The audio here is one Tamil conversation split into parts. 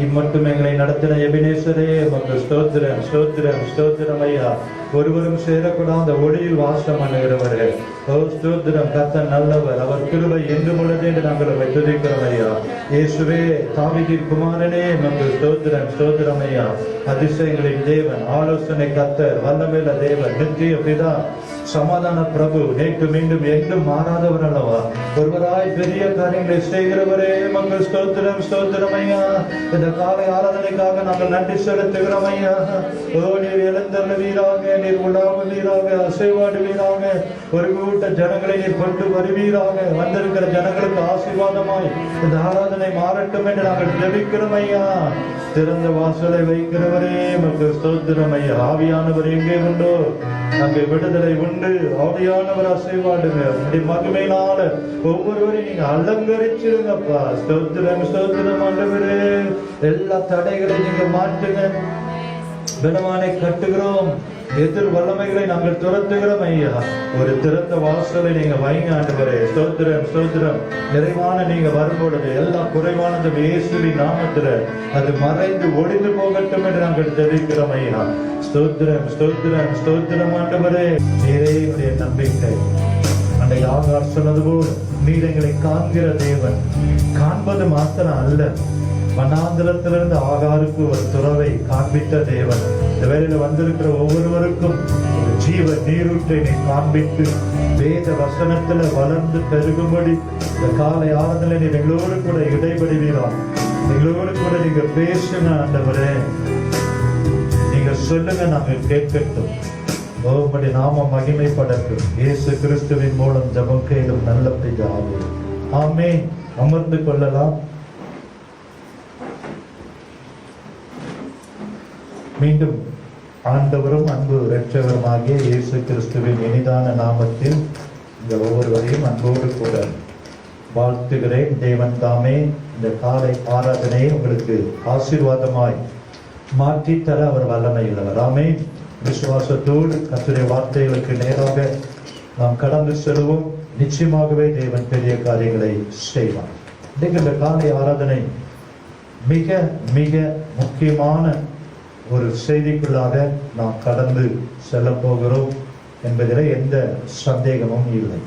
இம்மட்டும் எங்களை நடத்தின எபினேசரே உமக்கு ஸ்தோத்திரம் ஸ்தோத்திரம் ஸ்தோத்திரம் ஐயா. ஒருவரும் சேரக்கூடாத ஒளியில் வாசம் பண்ணுகிறவரே, ஓ ஸ்தோத்திரம். கர்த்தர் நல்லவர், அவர் கிருபை என்றும் உள்ளது என்று நாங்கள் உம்மை துதிக்கிறோம் ஐயா. இயேசுவே, தாவீதின் குமாரனே உமக்கு ஸ்தோத்திரம் ஸ்தோத்திரம் ஐயா. அதிசயங்களின் தேவன், ஆலோசனை கர்த்தர், வல்லமையுள்ள தேவன், நித்திய பிதா, சமாதான பிரபு, நேற்று மீண்டும் என்றும் மாறாதவர் அல்லவா. ஒருவராய் பெரிய காரியங்களை செய்கிறவரே உமக்கு ஸ்தோத்திரம் ஸ்தோத்திரம் ஐயா. இந்த காலை ஆராதனைக்காக நாங்கள் நன்றி செலுத்துகிறோம் ஐயா. ஓ, நீர் எழுந்தருளுவீராக, நீர் உலாவுவீராக, அசைவாடுவீராக, ஒரு கூட்ட ஜனங்களை நீர் கொண்டு வருவீராக. வந்திருக்கிற ஜனங்களுக்கு ஆசீர்வாதமாய் இந்த ஆராதனை மாறட்டும் என்று நாங்கள் ஜெபிக்கிறோம் ஐயா. திறந்த வாசலை வைக்கிறவரே உமக்கு ஸ்தோத்திரம் ஐயா. ஆவியானவர் எங்கே உண்டோ அங்கே விடுதலை உண்டு. ஆவியானவர் அசைவாடுங்க. அப்படி மகிமையினால ஒவ்வொருவரையும் நீங்க அலங்கரிச்சிருங்கப்பா. ஸ்தோத்திரம் ஸ்தோத்திரம் ஆண்டவரே. எல்லா தடைகளையும் நீங்க மாற்றுங்க. பலவானை கட்டுகிறோம், எதிர் வல்லமைகளை நாங்கள் துரத்துகிறோம் ஐயா. ஒரு திறந்த வாசலை நீங்க வைங்க ஆண்டவரே. ஸ்தோத்திரம் ஸ்தோத்திரம். நிறைவான நீங்க வரும்பொழுது எல்லா குறைவானதும் இயேசுவின் நாமத்துல அது மறைந்து ஒளிந்து போகட்டும் என்று நாங்கள் ஜெபிக்கிறோம் ஐயா. ஸ்தோத்திரம் ஸ்தோத்திரம் ஸ்தோத்திரம் ஆண்டவரே. நீரே என்னுடைய நம்பிக்கை. அன்றைய ஆகார் சொன்னது போல் நீர் எங்களை காண்கிற தேவன். காண்பது மாத்திரம் அல்ல, வனாந்திரத்திலிருந்து ஆகாருக்கு ஒரு துறவை காண்பித்த தேவன். இந்த வேளையில வந்திருக்கிற ஒவ்வொருவருக்கும் ஜீவ நீரூற்றை நீ காண்பித்து வேத வசனத்துல வளர்ந்து பெருகும்படி இந்த காலை ஆராதனை நீர் எங்களோடு கூட இடைபடுவீரா. எங்களோடு கூட நீங்க பேசுங்க ஆண்டவரே. நீங்க சொல்லுங்க, நாங்க கேட்கட்டும். உம்முடைய நாமம் மகிமைப்படட்டும். இயேசு கிறிஸ்துவின் மூலம் ஜெபம் கேளும் நல்ல பிதாவே, ஆமென். அமர்ந்து கொள்ளலாம். மீண்டும் ஆண்டவரும் அன்பு இரட்சகருமாகிய இயேசு கிறிஸ்துவின் இனிதான நாமத்தில் இந்த ஒவ்வொருவரையும் அன்போடு கூட வாழ்த்துகிறேன். தேவன் தாமே இந்த காலை ஆராதனையை உங்களுக்கு ஆசீர்வாதமாய் மாற்றித்தர அவர் வல்லமையுள்ளவர். ஆமென். விசுவாசத்தோடு கர்த்தருடைய வார்த்தைகளுக்கு நேராக நாம் கடந்து செல்வோம். நிச்சயமாகவே தேவன் பெரிய காரியங்களை செய்வார். இந்த காலை ஆராதனை மிக மிக முக்கியமான ஒரு செய்திக்குள்ளாக நாம் கடந்து செல்ல போகிறோம் என்பதில் எந்த சந்தேகமும் இல்லை.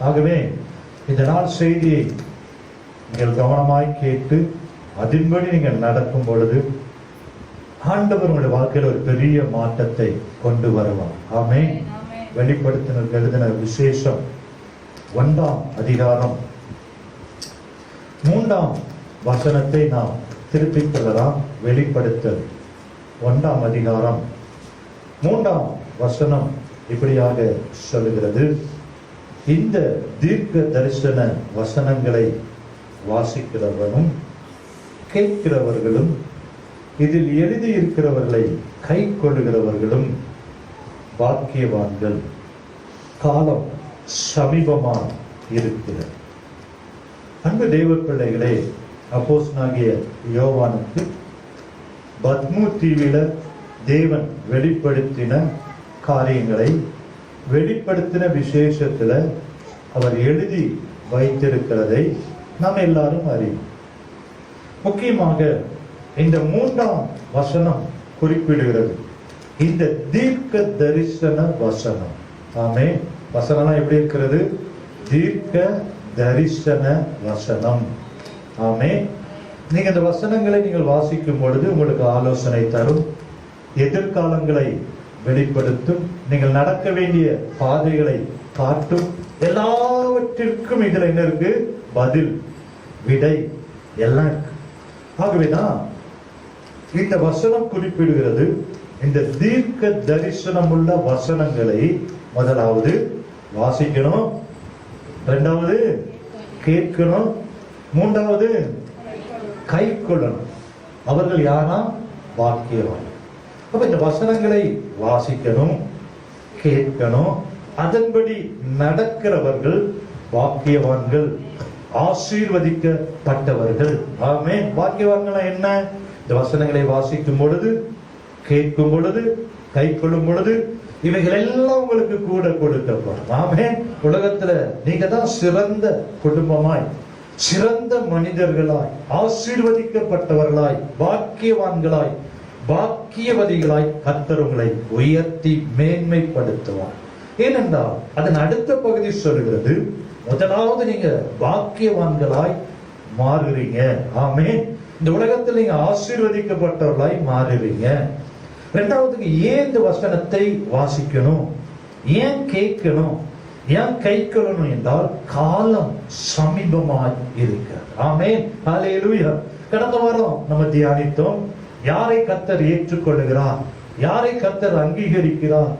ஆகவே இந்த நாள் செய்தியை நீங்கள் கவனமாய் கேட்டு அதன்படி நீங்கள் நடக்கும் பொழுது ஆண்டவர் உங்களுடைய வாழ்க்கையில் ஒரு பெரிய மாற்றத்தை கொண்டு வருவார். ஆமென். வெளிப்படுத்தின எழுதின விசேஷம் 1ஆம் அதிகாரம் 3ஆம் வசனத்தை நாம் திருப்பிக் கொள்ளலாம். வெளிப்படுத்தல் 1ஆம் அதிகாரம் 3ஆம் வசனம் இப்படியாக சொல்லுகிறது. இந்த தீர்க்க தரிசன வசனங்களை வாசிக்கிறவனும் கேட்கிறவர்களும் இதில் எழுதியிருக்கிறவர்களை கை கொள்ளுகிறவர்களும் பாக்கியவான்கள், காலம் சமீபமாக இருக்கிறது. அன்பு தெய்வ பிள்ளைகளே, அப்போஸ்தலனாகிய யோவானுக்கு பத்மு தீவில தேவன் வெளிப்படுத்தின காரியங்களை வெளிப்படுத்தின விசேஷத்துல அவர் எழுதி வைத்திருக்கிறதை நாம் எல்லாரும் அறிவோம். முக்கியமாக இந்த 3ஆம் வசனம் குறிப்பிடுகிறது இந்த தீர்க்க தரிசன வசனம். ஆமே. வசனம் எப்படி இருக்கிறது? தீர்க்க தரிசன வசனம். ஆமே. நீங்க இந்த வசனங்களை நீங்கள் வாசிக்கும் பொழுது உங்களுக்கு ஆலோசனை தரும், எதிர்காலங்களை வெளிப்படுத்தும், நீங்கள் நடக்க வேண்டிய பாதைகளை காட்டும். எல்லாவற்றிற்கும் இதுல என்ன இருக்கு? பதில், விடை எல்லாம் இருக்கு. ஆகவேதான் இந்த வசனம் குறிப்பிடுகிறது இந்த தீர்க்க தரிசனம் உள்ள வசனங்களை முதலாவது வாசிக்கணும், இரண்டாவது கேட்கணும், மூன்றாவது கை கொள்ளணும். அவர்கள் யாரா? பாக்கியவான். அப்ப இந்த வசனங்களை வாசிக்கணும், கேட்கணும், அதன்படி நடக்கிறவர்கள் பாக்கியவான்கள், ஆசீர்வதிக்கப்பட்டவர்கள். ஆமே. பாக்கியவான்கள் என்ன? இந்த வசனங்களை வாசிக்கும் பொழுது, கேட்கும் பொழுது, கை கொள்ளும் பொழுது இவைகள் எல்லாம் உங்களுக்கு கூட கொடுக்கப்படும். ஆமே. உலகத்துல நீங்க தான் சிறந்த குடும்பமாய், சிறந்த மனிதர்களாய், ஆசீர்வதிக்கப்பட்டவர்களாய், பாக்கியவான்களாய், பாக்கியவதிகளாய் கர்த்தர் உங்களை உயர்த்தி மேன்மைப்படுத்துவார். ஏனென்றால் அதன் அடுத்த பகுதி சொல்கிறது, முதலாவது நீங்க பாக்கியவான்களாய் மாறுறீங்க. ஆமென். இந்த உலகத்தில் நீங்க ஆசீர்வதிக்கப்பட்டவர்களாய் மாறுறீங்க. இரண்டாவதுக்கு ஏன் இந்த வசனத்தை வாசிக்கணும், ஏன் கேட்கணும், ஏன் கைக்கொள்ளணும் என்றால் காலம் சமீபமாய் இருக்கிறது. ஆமென். ஹல்லேலூயா. கடந்த வாரம் நம்ம தியானித்தோம், யாரை கர்த்தர் ஏற்றுக்கொள்ளுகிறார், யாரை கர்த்தர் அங்கீகரிக்கிறார்.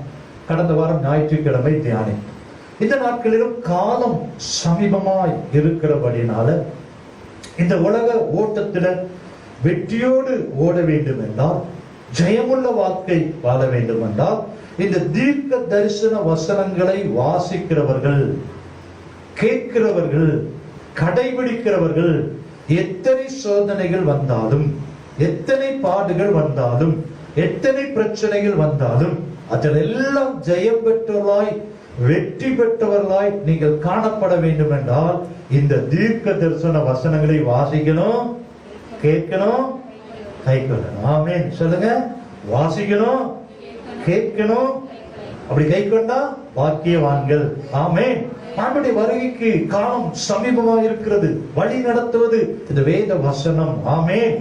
கடந்த வாரம் ஞாயிற்றுக்கிழமை தியானித்தோம். இந்த நாட்களிலும் காலம் சமீபமாய் இருக்கிறபடினால இந்த உலக ஓட்டத்துல வெற்றியோடு ஓட வேண்டும் என்றால், ஜெயமுள்ள வாழ்க்கை வாழ வேண்டும் என்றால், இந்த தீர்க்க தரிசன வசனங்களை வாசிக்கிறவர்கள், கேட்கிறவர்கள், கடைபிடிக்கிறவர்கள், எத்தனை சோதனைகள் வந்தாலும், எத்தனை பாடுகள் வந்தாலும், எத்தனை பிரச்சனைகள் வந்தாலும் அதிலெல்லாம் ஜெயம் பெற்றவர்களாய், வெற்றி பெற்றவர்களாய் நீங்கள் காணப்பட வேண்டும் என்றால் இந்த தீர்க்க தரிசன வசனங்களை வாசிக்கணும், கேட்கணும், கைக்கொள்ளணும். ஆமென். சொல்லுங்க. வாசிக்கணும், கேட்கணும். அப்படி கைக்கொண்டா பாக்கியவான்கள். ஆமென். ஆண்டுடைய வருகைக்கு காலம் சமீபமா இருக்கிறது. வழி நடத்துவது இந்த வேத வசனம். ஆமென்.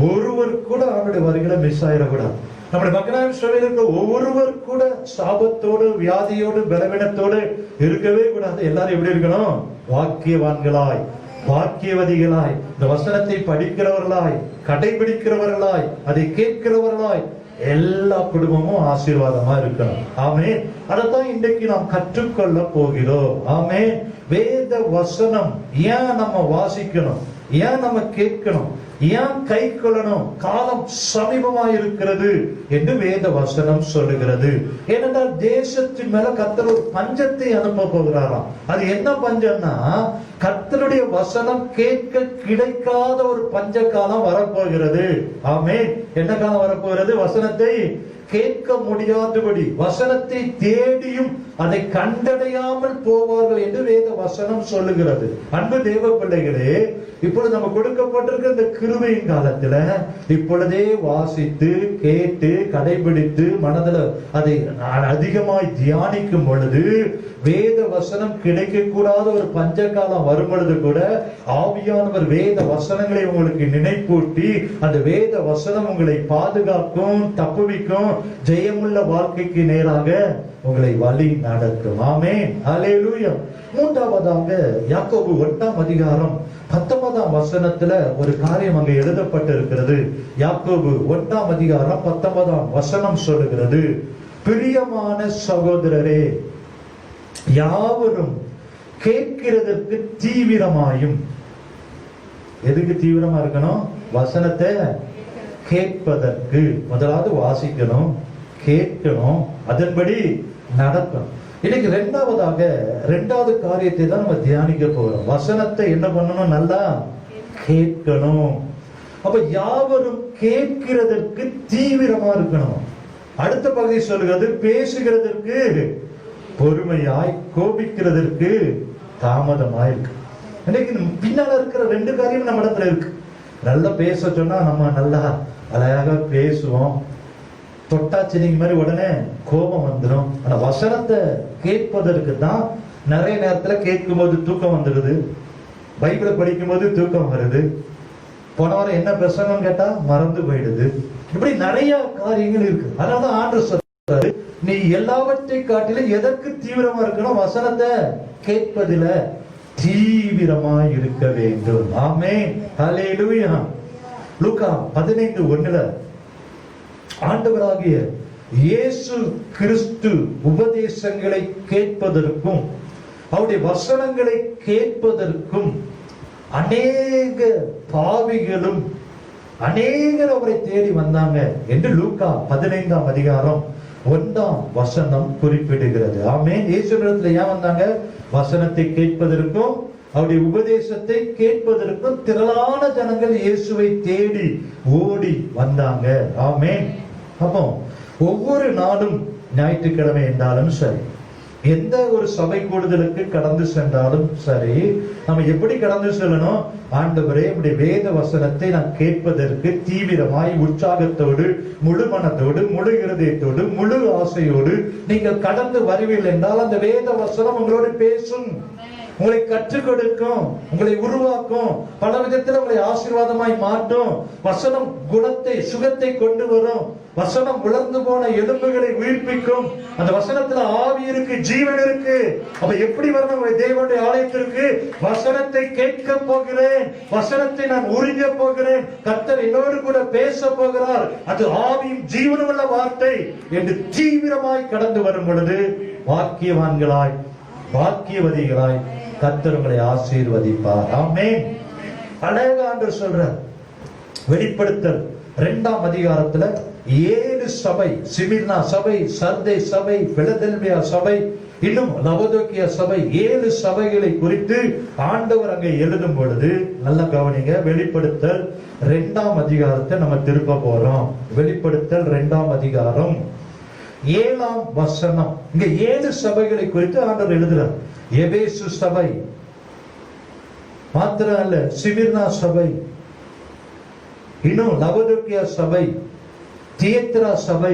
ஒருவர் கூட ஆண்டுடைய வருகையில மிஸ் ஆயிடக்கூடாது. நம்முடைய மக்களால் இருக்கிற ஒவ்வொருவர் கூட சாபத்தோடு, வியாதியோடு, பலவீனத்தோடு இருக்கவே கூடாது. எல்லாரும் எப்படி இருக்கணும்? பாக்கியவான்களாய், பாக்கியவதிகளாய், இந்த வசனத்தை படிக்கிறவர்களாய், கடைபிடிக்கிறவர்களாய், அதை கேட்கிறவர்களாய், எல்லா குடும்பமும் ஆசீர்வாதமா இருக்கணும். ஆமென். அதைத்தான் இன்றைக்கு நாம் கற்றுக்கொள்ள போகிறோம். ஆமென். வேத வசனம் ஏன் நம்ம வாசிக்கணும், ஏன் நம்ம கேட்கணும், ஏன் கை கொள்ளணும்? காலம் சமீபமா இருக்கிறது என்று வேத வசனம் சொல்லுகிறது. ஏனென்றால் தேசத்தின் மேல கர்த்தர் ஒரு பஞ்சத்தை அனுப்ப போகிறாராம். அது என்ன பஞ்சம்னா, கர்த்தருடைய வசனம் கேட்க கிடைக்காத ஒரு பஞ்ச காலம் வரப்போகிறது. ஆமென். என்ன காலம் வரப்போகிறது? வசனத்தை கேட்க முடியாதபடி, வசனத்தை தேடியும் அதை கண்டடையாமல் போவார்கள் என்று வேத வசனம் சொல்லுகிறது. அன்பு தேவ பிள்ளைகளே, இப்பொழுது நம்ம கொடுக்கப்பட்டிருக்க இந்த கிருபையின் காலத்துல இப்பொழுதே வாசித்து, கேட்டு, கடைபிடித்து, மனதில் அதை அதிகமாய் தியானிக்கும் பொழுது வேத வசனம் கிடைக்க கூடாத ஒரு பஞ்ச காலம் வரும் பொழுது கூட ஆவியானவர் வேத வசனங்களை உங்களுக்கு நினைப்பூட்டி அந்த வேத வசனம் உங்களை பாதுகாக்கும், தப்புவிக்கும், ஜெயமுள்ள வாழ்க்கைக்கு நேராக உங்களை வழி நடத்தும். ஆமென். ஹல்லேலூயா. மூன்றாவதாக யாக்கோபு 8ஆம் அதிகாரம் 19ஆம் வசனத்துல ஒரு காரியம் அங்கே எழுதப்பட்டு இருக்கிறது. யாக்கோபு 8ஆம் அதிகாரம் 19ஆம் வசனம் சொல்லுகிறது, பிரியமான சகோதரரே, யாவரும் கேட்கிறதற்கு தீவிரமாயும். எதுக்கு தீவிரமா இருக்கணும்? வசனத்தை கேட்பதற்கு. முதலாவது வாசிக்கணும், கேட்கணும், அதன்படி நடக்கணும். இன்னைக்கு இரண்டாவது காரியத்தை தான் நம்ம தியானிக்க போறோம். வசனத்தை என்ன பண்ணணும்? நல்லா கேட்கணும். அப்ப யாவரும் கேட்கிறதற்கு தீவிரமா இருக்கணும். அடுத்த பகுதி சொல்கிறது, பேசுகிறதற்கு பொறுமையாய், கோபிக்கிறதற்கு தாமதமாய் இருக்கு. இன்னைக்கு பின்னால இருக்கிற ரெண்டு காரியம் நம்ம இடத்துல இருக்கு. நல்லா பேச சொன்னா நம்ம நல்லா அழகாக பேசுவோம், தொட்டாச்சினிங்க மாதிரி உடனே கோபம் வந்துடும். ஆனா வசனத்தை கேட்பதற்கு தான் நிறைய நேரத்துல கேட்கும் போது தூக்கம் வந்துடுது, பைபிளை படிக்கும் போது தூக்கம் வருது, போன வாரம் என்ன பிரசங்கம் கேட்டா மறந்து போயிடுது. இப்படி நிறைய காரியங்கள் இருக்கு. அதனாலதான் ஆண்டவர் சொல்றாரு, நீ எல்லாவற்றை காட்டிலும் எதற்கு தீவிரமா இருக்கணும்? வசனத்தை கேட்பதில தீவிரமா இருக்க வேண்டும். ஆமென். ஹல்லேலூயா. லூக்கா 15:1 ஆண்டவராகிய இயேசு கிறிஸ்து உபதேசங்களை கேட்பதற்கும் அவருடைய வசனங்களை கேட்பதற்கும் அநேக பாவிகளும் அநேகர் அவரை தேடி வந்தாங்க என்று லூக்கா 15ஆம் அதிகாரம் 1ஆம் வசனம் குறிப்பிடுகிறது. ஆமென். இயேசுவிடத்தில் ஏன் வந்தாங்க? வசனத்தை கேட்பதற்கும் அவருடைய உபதேசத்தை கேட்பதற்கும் திரளான ஜனங்கள் இயேசுவை தேடி ஓடி வந்தாங்க. ஆமென். அப்போ ஒவ்வொரு நாளும் ஞாயிற்றுக்கிழமை என்றாலும் சரி, எந்த ஒரு சபை கூடுதலுக்கு கடந்து சென்றாலும் சரி, நம்ம எப்படி கடந்து செல்லணும்? ஆண்டவரே, உடைய வேத வசனத்தை நான் கேட்பதற்கு தீவிரமாய், உற்சாகத்தோடு, முழு மனத்தோடு, முழு இருதயத்தோடு, முழு ஆசையோடு நீங்கள் கடந்து வருவீர்கள் என்றால் அந்த வேத வசனம் உங்களோடு பேசும், உங்களை கற்றுக் கொடுக்கும், உங்களை உருவாக்கும், பல விதத்தில் உங்களை ஆசீர்வாதமாய் மாற்றும். வசனம் குணத்தை, சுகத்தை கொண்டு வரும். வசனம் உலர்ந்து போன எலும்புகளை உயிர்ப்பிக்கும். அந்த வசனத்துல ஆவி இருக்கு, ஜீவன் இருக்கு. அப்ப எப்படி வரணும் தேவனுடைய ஆலயத்திற்கு? வசனத்தை கேட்க போகிறேன், வசனத்தை நான் உறிஞ்ச போகிறேன், கர்த்தர் என்னோடு கூட பேச போகிறார், அது ஆவியும் ஜீவனும் உள்ள வார்த்தை என்று தீவிரமாய் கடந்து வரும் பொழுது வாக்கியவான்களாய், வாக்கியவதிகளாய் கர்த்தர் உங்களை ஆசீர்வதிப்பார். ஆமென். அழகா ஆண்டவர் சொல்றார். வெளிப்படுத்தல் 2ஆம் அதிகாரத்துல 7 சபை, சிமிர்னா சபை, சர்தை சபை, பிலதெல்பியா சபை, இன்னும் லவோதிக்கேயா சபை, 7 சபைகளை குறித்து ஆண்டவர் அங்கே எழுதும் பொழுது நல்ல கவனிங்க. வெளிப்படுத்தல் 2ஆம் அதிகாரத்தை நம்ம திருப்ப போறோம். வெளிப்படுத்தல் 2ஆம் அதிகாரம் 7ஆம் வசனம். இங்க 7 சபைகளை குறித்து ஆண்டவர் எழுதுறார். எபேசு சபை மாத்திரம் அல்ல, சிமிர்னா சபை, இன்னும் லவோதிக்கேயா சபை, தியத்திரா சபை.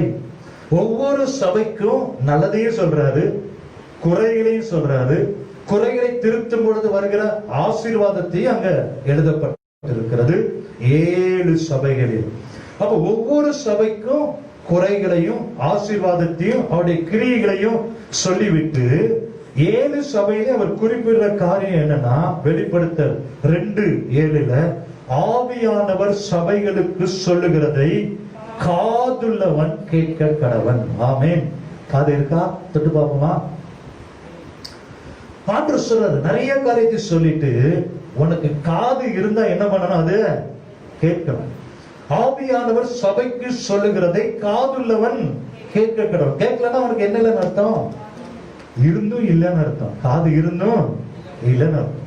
ஒவ்வொரு சபைக்கும் நல்லதையும் சொல்றாரு, குறைகளையும் சொல்றாரு. குறைகளை திருத்தும் பொழுது வருகிற ஆசீர்வாதத்தையும் அங்க எழுதப்பட்டிருக்கிறது 7 சபைகளில். அப்ப ஒவ்வொரு சபைக்கும் குறைகளையும் ஆசீர்வாதத்தையும் அவருடைய கிரியைகளையும் சொல்லிவிட்டு 7 சபையில அவர் குறிப்பிடுற காரியம் என்னன்னா, வெளிப்படுத்தல் 2:7 ஆவியானவர் சபைகளுக்கு சொல்லுகிறதை காதுள்ளவன் கேட்க கடவன். ஆமென். காது இருக்கா? தொட்டு பார்ப்போமா? ஆண்டவர் சொல்றாரு, நிறைய காரியத்தை சொல்லிட்டு உனக்கு காது இருந்தா என்ன பண்ணணும்? அது கேட்கணும். ஆவியானவர் சபைக்கு சொல்லுகிறதை காதுள்ளவன் கேட்க கடவன். கேட்கலன்னா அவனுக்கு என்ன இல்லைன்னு அர்த்தம்? இருந்தும் இல்லைன்னு அர்த்தம். காது இருந்தும் இல்லைன்னு அர்த்தம்.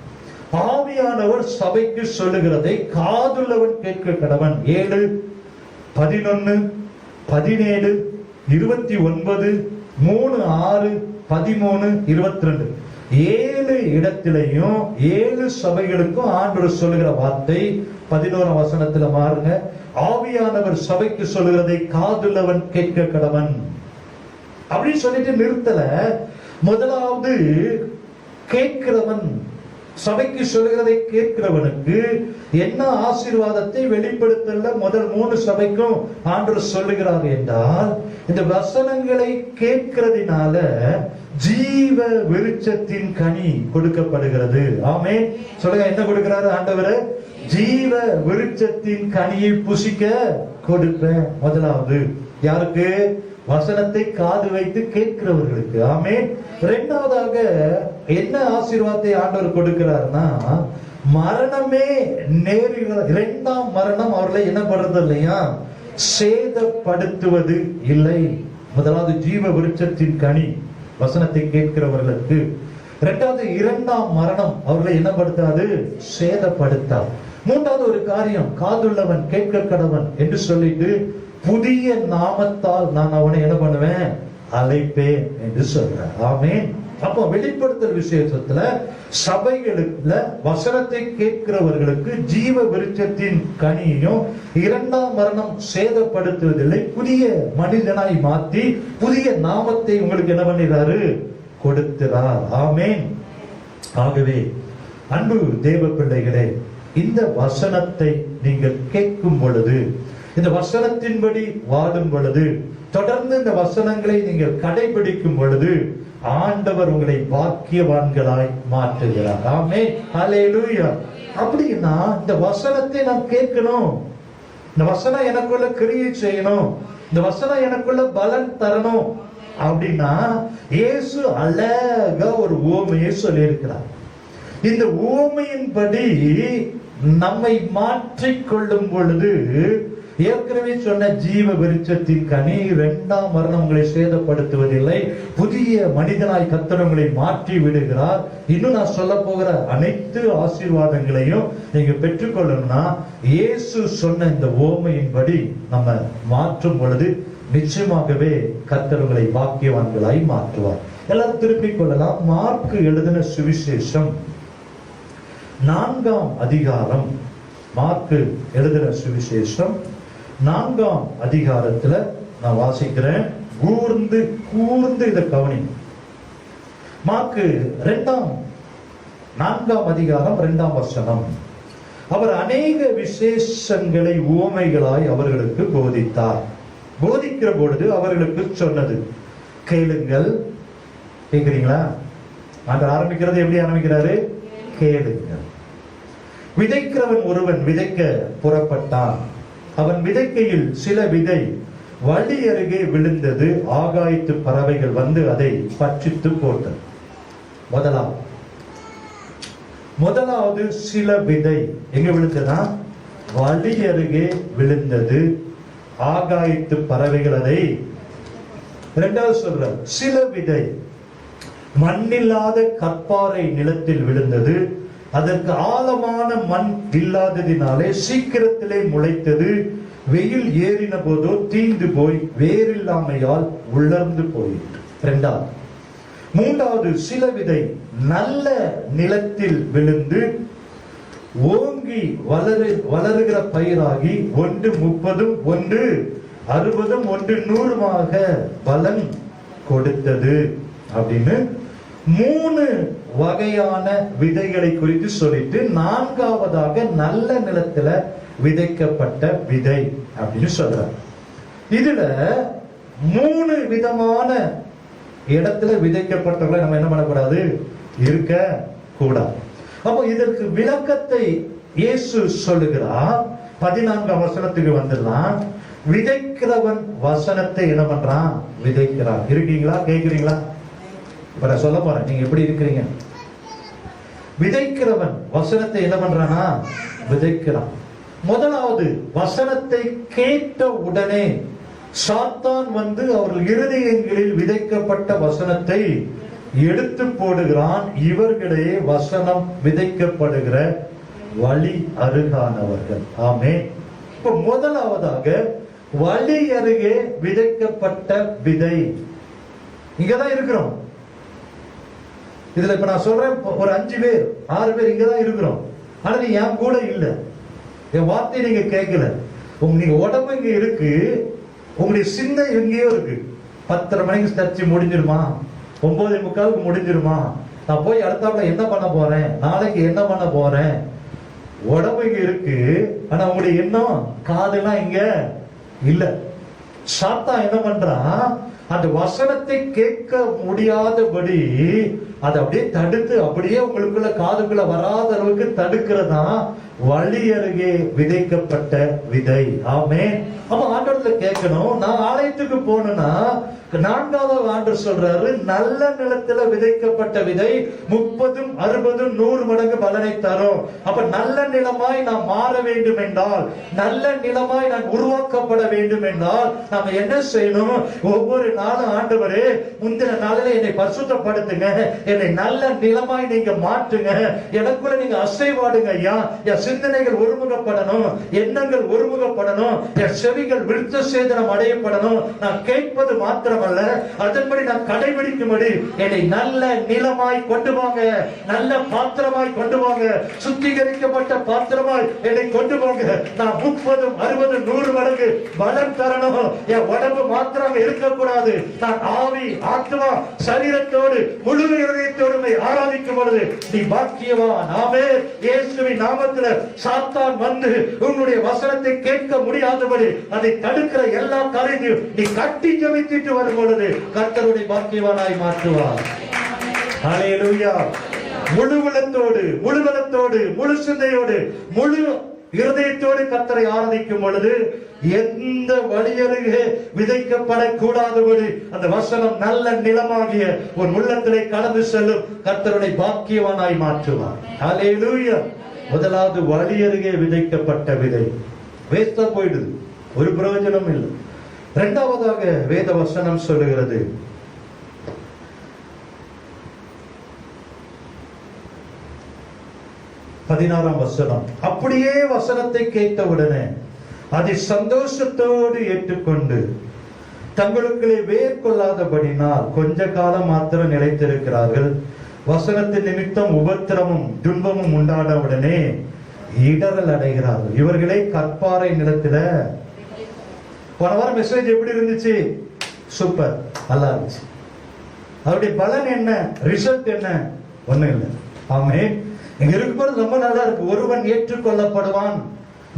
ஆவியானவர் சபைக்கு சொல்லுகிறதை காதுள்ளவன் கேட்க கடவன். 7, 11, 17, 29, 3, 6, 13, 22 7 இடத்திலையும் 7 சபைகளுக்கும் ஆண்டவர் சொல்லுகிற வார்த்தை 11ஆம் வசனத்துல பாருங்க. ஆவியானவர் சபைக்கு சொல்லுகிறதை காதுள்ளவன் கேட்க கடவன் அப்படின்னு சொல்லிட்டு நிறுத்தல. முதலாவது கேட்கிறவன், சபைக்கு சொல்லுகிறதை கேட்கிறவனுக்கு என்ன ஆசீர்வாதத்தை வெளிப்படுத்தல முதல் 3 சபைக்கும் ஆண்டவர் சொல்லுகிறார் என்றால், இந்த வசனங்களை கேட்கிறதுனால ஜீவ விருட்சத்தின் கனி கொடுக்கப்படுகிறது. ஆமென். சொல்லுங்க, என்ன கொடுக்கிறாரு ஆண்டவர்? ஜீவ விருட்சத்தின் கனியை புசிக்க கொடுப்பேன். முதலாவது யாருக்கு? வசனத்தை காது வைத்து கேட்கிறவர்களுக்கு. ஆமென். இரண்டாவதாக என்ன ஆசீர்வாதத்தை ஆண்டவர் கொடுக்கிறார்னா, மரணமே நேரில் 2ஆம் மரணம் அவர்களை என்ன பண்றது இல்லையா? சேதப்படுத்துவது இல்லை. முதலாவது ஜீவ விருட்சத்தின் கனி வசனத்தை கேட்கிறவர்களுக்கு. இரண்டாவது 2ஆம் மரணம் அவர்களை என்ன படுத்தாது? சேதப்படுத்தாது. மூன்றாவது ஒரு காரியம், காதுள்ளவன் கேட்க கடவன் என்று சொல்லிட்டு புதிய நாமத்தால் நான் அவனை என்ன பண்ணுவேன்? அழைப்பேன் என்று சொல்றார். ஆமென். அப்போ வெளிப்படுத்தல் விசேஷத்துல சபைகளுக்குள்ள வசனத்தை கேட்கிறவர்களுக்கு ஜீவ விருட்சத்தின் கனியையும் 2ஆம் மரணம் சேதப்படுத்துவதில்லை, புதிய மனிதனாய் மாற்றி புதிய நாமத்தை உங்களுக்கு என்ன பண்ணிறாரு? கொடுக்கிறார். ஆமென். ஆகவே அன்பு தேவ பிள்ளைகளே, இந்த வசனத்தை நீங்கள் கேட்கும் பொழுது, இந்த வசனத்தின்படி வாழும் பொழுது, தொடர்ந்து இந்த வசனங்களை நீங்கள் கடைபிடிக்கும் பொழுது ஆண்டவர் உங்களை பாக்கியவான்களாய் மாற்றுகிறார். ஆமென். ஹல்லேலூயா. அப்படின்னா இந்த வசனத்தை நாம் கேட்கணும். இந்த வசனம் எனக்குள்ள கிரியை செய்யணும், இந்த வசனம் எனக்குள்ள பலன் தரணும் அப்படின்னா இயேசு அழகா ஒரு உவமையை சொல்லி இருக்கிறார். இந்த உவமையின்படி நம்மை மாற்றிக்கொள்ளும் பொழுது, ஏற்கனவே சொன்ன ஜீவ விருட்சத்தின் கனி 2ஆம் மரணம் உங்களை சேதப்படுத்துவதில்லை, புதிய மனிதனாய் கர்த்தர் உங்களை மாற்றி விடுகிறார். இன்னும் நான் சொல்ல போகிற அனைத்து ஆசீர்வாதங்களையும் நீங்க பெற்றுக்கொள்ளணும்னா இயேசு சொன்ன இந்த உவமையின்படி நம்ம மாற்றும் பொழுது நிச்சயமாகவே கர்த்தர் உங்களை பாக்கியவான்களாய் மாற்றுவார். எல்லாரும் திருப்பிக் கொள்ளலாம். மார்க் எழுதின சுவிசேஷம் 4ஆம் அதிகாரம். மார்க் எழுதின சுவிசேஷம் 4ஆம் அதிகாரத்துல நான் வாசிக்கிறேன். கூர்ந்து இதை கவனி. மார்க் 4ஆம் அதிகாரம் 2ஆம் வசனம். அவர் அநேக விசேஷங்களை உவமைகளாய் அவர்களுக்கு போதித்தார். போதிக்கிற பொழுது அவர்களுக்கு சொன்னது, கேளுங்கள். கேட்கிறீங்களா? ஆண்டவர் ஆரம்பிக்கிறது எப்படி ஆரம்பிக்கிறாரு? கேளுங்கள். விதைக்கிறவன் ஒருவன் விதைக்க புறப்பட்டான். அவன் விதைக்கையில் சில விதை வழி அருகே விழுந்தது. ஆகாயத்து பறவைகள் வந்து அதை பட்சித்து போட்டது. முதலாவது சில விதை எங்க விழுந்ததா? வழி அருகே விழுந்தது. ஆகாயத்து பறவைகள் அதை. இரண்டாவது சொல்ற சில விதை மண்ணில்லாத கற்பாறை நிலத்தில் விழுந்தது. அதற்கு ஆழமான மண் இல்லாததினாலே சீக்கிரத்திலே முளைத்தது. வெயில் ஏறின போதோ தீந்து போய் வேறில்லாமையால் உலர்ந்து போயிற்று. மூன்றாவது சில விதை நல்ல நிலத்தில் விழுந்து ஓங்கி வளருகிற பயிராகி 1 30, 1 60, 1 100 பலன் கொடுத்தது. அப்படின்னு 3 வகையான விதைகளை குறித்து சொல்லிட்டு 4ஆவதாக நல்ல நிலத்துல விதைக்கப்பட்ட விதை அப்படின்னு சொல்றார். இதுல 3 விதமான இடத்துல விதைக்கப்பட்டவர்களை நம்ம என்ன பண்ணக்கூடாது? இருக்க கூடாது. அப்போ இதற்கு விளக்கத்தை இயேசு சொல்லுகிறார். 14ஆம் வசனத்துக்கு வந்துடலாம். விதைக்கிறவன் வசனத்தை என்ன பண்றான்? விதைக்கிறான். இருக்கீங்களா? கேட்கிறீங்களா? இப்ப நான் சொல்ல போறேன், நீங்க எப்படி இருக்கிறீங்க? விதைக்கிறவன் வசனத்தை என்ன பண்றானா? விதைக்கிறான். முதலாவது வசனத்தை கேட்ட உடனே சாத்தான் வந்து அவர்கள் இருதயங்களில் விதைக்கப்பட்ட வசனத்தை எடுத்து போடுகிறான். இவர்களே வசனம் விதைக்கப்படுகிற வழி அருகானவர்கள். ஆமே. இப்ப முதலாவதாக வழி அருகே விதைக்கப்பட்ட விதை இங்கதான் இருக்கிறோம். இதுல இப்ப நான் சொல்றேன், ஒரு 5 பேர் 6 பேர் இங்கதான் இருக்கிறோம். ஆனா நீ என் கூட இல்ல, என் வார்த்தை நீங்க கேட்கல. நீங்க உடம்பு இங்க இருக்கு, உங்களுடைய சிந்தை எங்கேயோ இருக்கு. 10:30 மணிக்கு சர்ச்சை முடிஞ்சிருமா? 9:45 முடிஞ்சிருமா? நான் போய் அடுத்தாப்புல என்ன பண்ண போறேன், நாளைக்கு என்ன பண்ண போறேன்? உடம்பு இங்க இருக்கு, ஆனா உங்களுடைய எண்ணம் காதெல்லாம் இங்க இல்ல. சாத்தான் என்ன பண்றான்? அந்த வசனத்தை கேட்க முடியாதபடி அதை அப்படியே தடுத்து, அப்படியே உங்களுக்குள்ள காதுக்குள்ள வராத அளவுக்கு தடுக்கிறதா வழி அருகே விதைக்கப்பட்ட விதை. ஆமே. அப்ப ஆண்டவர்ல கேட்கணும். நான் ஆலயத்துக்கு போனா 4வது ஆண்டவர் சொல்றாரு, நல்ல நிலத்துல விதைக்கப்பட்ட விதை 30, 60, 100 மடங்கு பலனை தரும். அப்ப நல்ல நிலமாய் நாம் மாற வேண்டும் என்றால், நல்ல நிலமாய் நான் உருவாக்கப்பட வேண்டும் என்றால் நாம என்ன செய்யணும்? ஒவ்வொரு நாளும் ஆண்டவரே முந்தின நாளில என்னை பரிசுத்தப்படுத்துங்க, என்னை நல்ல நிலமாய் நீங்க மாற்றுங்க, எனக்குள்ள நீங்க அசைவாடுங்க ஐயா. என் சிந்தனைகள் ஒருமுகப்படணும், எண்ணங்கள் ஒருமுகப்படணும், என் செவிகள் விருத்த சேதனம் அடையப்படணும். நான் கேட்பது மாத்திரமல்ல, அதன்படி நான் கடைபிடிக்கும்படி என்னை நல்ல நிலமாய் கொண்டு வாங்க, நல்ல பாத்திரமாய் கொண்டு வாங்க, சுத்திகரிக்கப்பட்ட பாத்திரமாய் என்னை கொண்டு வாங்க. நான் 30, 60, 100 மடங்கு பலம் தரணும். என் உடம்பு மாத்திரம் இருக்கக்கூடாது. நான் ஆவி, ஆத்மா, சரீரத்தோடு முழு இதயத்தோடு ஆராதிக்கும் பொழுது நீ பாக்கியவான். ஆமென். இயேசுவின் நாமத்தில் சாத்தான் வந்து உன்னுடைய வசனத்தை கேட்க முடியாதபடி அதை தடுக்கிற எல்லா காரியத்தையும் நீ கட்டி ஜெபித்துட்டு வரும் பொழுது கர்த்தருடைய பாக்கியவானாய் மாற்றுவார். ஹல்லேலூயா. முழு உள்ளத்தோடு, முழு பலத்தோடு, முழு சிந்தையோடு, முழு இருதயத்தோடு கர்த்தரை ஆராதிக்கும் பொழுது எந்த வழியருகே விதைக்கப்படக்கூடாதபடி அந்த வசனம் நல்ல நிலமாகிய ஒரு உள்ளத்திலே கடந்து செல்லும் கர்த்தருடைய பாக்கியவானாய் மாற்றுவார். ஹல்லேலூயா. முதலாவது வழியருகே விதைக்கப்பட்ட விதை வேஸ்டா போயிடுது, ஒரு பிரயோஜனம் இல்லை. இரண்டாவதாக வேத வசனம் சொல்லுகிறது, 16ஆம் வசனம், அப்படியே வசனத்தை கேட்டவுடனே அதை சந்தோஷத்தோடு ஏற்றுக்கொண்டு தங்களுக்குள்ளே வேர் கொள்ளாதபடினால் கொஞ்ச காலம் மாத்திரம் நிலைத்திருக்கிறார்கள். வசனத்தின் நிமித்தம் உபத்திரமும் துன்பமும் உண்டான உடனே இடரல் அடைகிறார்கள். இவர்களே கற்பாறை நிலத்துல. போன வாரம் மெசேஜ் எப்படி இருந்துச்சு? சூப்பர், நல்லா இருந்துச்சு. அவருடைய பலன் என்ன? ரிசல்ட் என்ன? ஒண்ணும் இல்லை. ஆமென். இங்க இருக்கும்போது ரொம்ப நல்லா இருக்கு. ஒருவன் ஏற்றுக்கொள்ளப்படுவான்,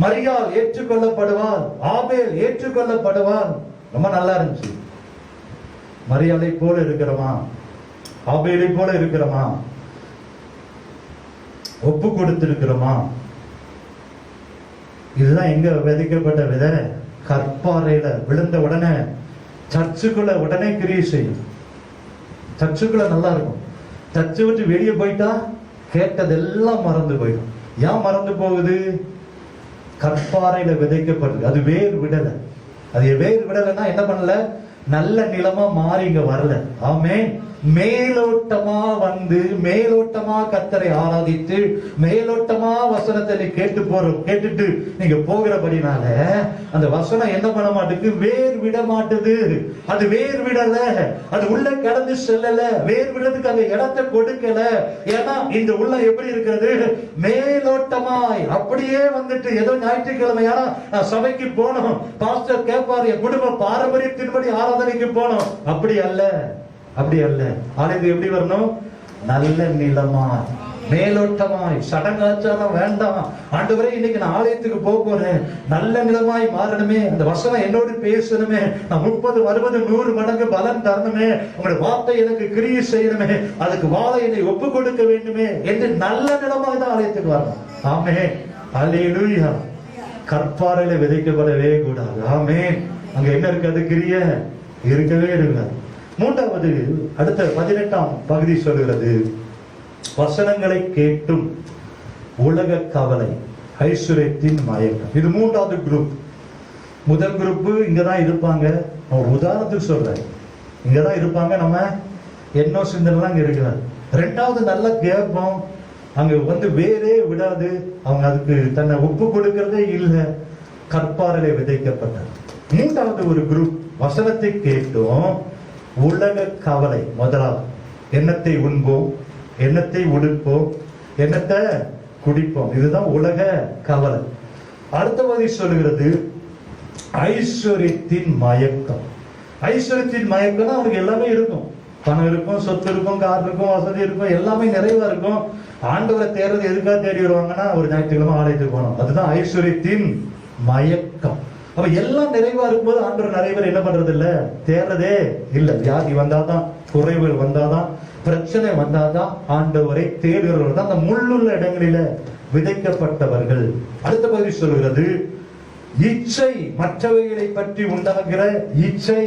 மரியாள் ஏற்றுக்கொள்ளப்படுவாள், ஆபேல் ஏற்றுக்கொள்ளப்படுவான். ரொம்ப நல்லா இருந்துச்சு. மரியாளை போல இருக்கிறோமா? ஆபேலை போல இருக்கிறோமா? ஒப்பு கொடுத்திருக்கிறோமா? இதுதான் எங்க விதைக்கப்பட்ட விதை. கற்பாறையில விழுந்த உடனே சர்ச்சுக்குள்ள உடனே கிரியை செய்யும். சர்ச்சுக்குள்ள நல்லா இருக்கும். சர்ச்சை விட்டு வெளியே போயிட்டா கேட்டதெல்லாம் மறந்து போயிடும். ஏன் மறந்து போகுது? கற்பாறையில விதைக்கப்படுது. அது வேர் விடல. அது வேர் விடலைன்னா என்ன பண்ணல? நல்ல நிலமா மாறி இங்க வரல. ஆமென். மேலோட்டமா வந்து மேலோட்டமா கர்த்தரை ஆராதித்து மேலோட்டமா வசனத்தை நீ கேட்டுட்டு நீங்க போகிறபடினால அந்த வசனம் என்ன பண்ண மாட்டுக்கு? வேர் விட மாட்டுது. அது வேர் விடல. அது உள்ள கடந்து செல்லல. வேர் விடுறதுக்கு அந்த இடத்தை கொடுக்கல. ஏன்னா இந்த உள்ள எப்படி இருக்கிறது? மேலோட்டமாய் அப்படியே வந்துட்டு ஏதோ ஞாயிற்றுக்கிழமையானா நான் சபைக்கு போனோம், பாஸ்டர் கேட்பாரு என் குடும்ப பாரம்பரியத்தின்படி ஆராதனைக்கு போனோம். அப்படி அல்ல, அப்படி அல்ல. ஆலயத்துக்கு எப்படி வரணும்? நல்ல நிலமாய் மேலோட்டமாய். சடங்காச்சாரம் வேண்டாம். ஆண்டவரே இன்னைக்கு நான் ஆலயத்துக்கு போறேன், நல்ல நிலமாய் மாறணுமே, அந்த வசனம் என்னோடு பேசணுமே, நான் 30, 60, 100 மடங்கு பலன் தரணுமே, உங்களுடைய வார்த்தை எனக்கு கிரியை செய்யணுமே, அதுக்கு வாழ என்னை ஒப்பு கொடுக்க வேண்டுமே என்று நல்ல நிலமாய் தான் ஆலயத்துக்கு வரணும். ஆமென். அல்லேலூயா. கற்பாறையில விதைக்கப்படவே கூடாது. ஆமென். அங்க என்ன இருக்காது? கிரிய இருக்கவே இருக்காது. மூன்றாவது, அடுத்த 18ஆம் பகுதி சொல்கிறது, வசனங்களை கேட்டும் உலக கவலை ஐஸ்வர்யத்தின் மயக்கம். இது மூன்றாவது குரூப். முதல் குரூப் இங்கதான் இருப்பாங்க. உதாரணத்துக்கு சொல்றேன், இங்கதான் இருப்பாங்க. நம்ம என்ன சிந்தனை இங்க இருக்கிறார். ரெண்டாவது நல்ல கேட்போம், அங்க வந்து வேறே விடாது. அவங்க அதுக்கு தன்னை ஒப்பு கொடுக்கிறதே இல்லை. கற்பாறையில விதைக்கப்பட்டது. மூன்றாவது ஒரு குரூப், வசனத்தை கேட்டும் உலக கவலை. முதலாவது, எண்ணத்தை உண்போம், எண்ணத்தை உடுப்போம், எண்ணத்தை குடிப்போம். இதுதான் உலக கவலை. அடுத்த பகுதி சொல்லுகிறது ஐஸ்வர்யத்தின் மயக்கம். ஐஸ்வர்யத்தின் மயக்கம்னா அவனுக்கு எல்லாமே இருக்கும். பணம் இருக்கும், சொத்து இருக்கும், கார் இருக்கும், வசதி இருக்கும், எல்லாமே நிறைவா இருக்கும். ஆண்டவரை தேடுறது எதுக்காக தேடி வருவாங்கன்னா ஒரு ஞாயிற்றுக்கிழமை ஆலயத்துக்கு போனோம். அதுதான் ஐஸ்வர்யத்தின் மயக்கம். அப்ப எல்லாம் நிறைவா இருக்கும்போது ஆண்டவர் நிறைய பேர் என்ன பண்றது இல்ல, தேடுறதே இல்ல. வியாதி வந்தாதான், குறைவுகள் வந்தாதான், பிரச்சனை வந்தாதான் ஆண்டவரை தேடுகிறவர்கள் தான் அந்த முள்ளுள்ள இடங்களில விதைக்கப்பட்டவர்கள். அடுத்த பகுதி சொல்கிறது இச்சை, மற்றவைகளை பற்றி உண்டாகிற இச்சை.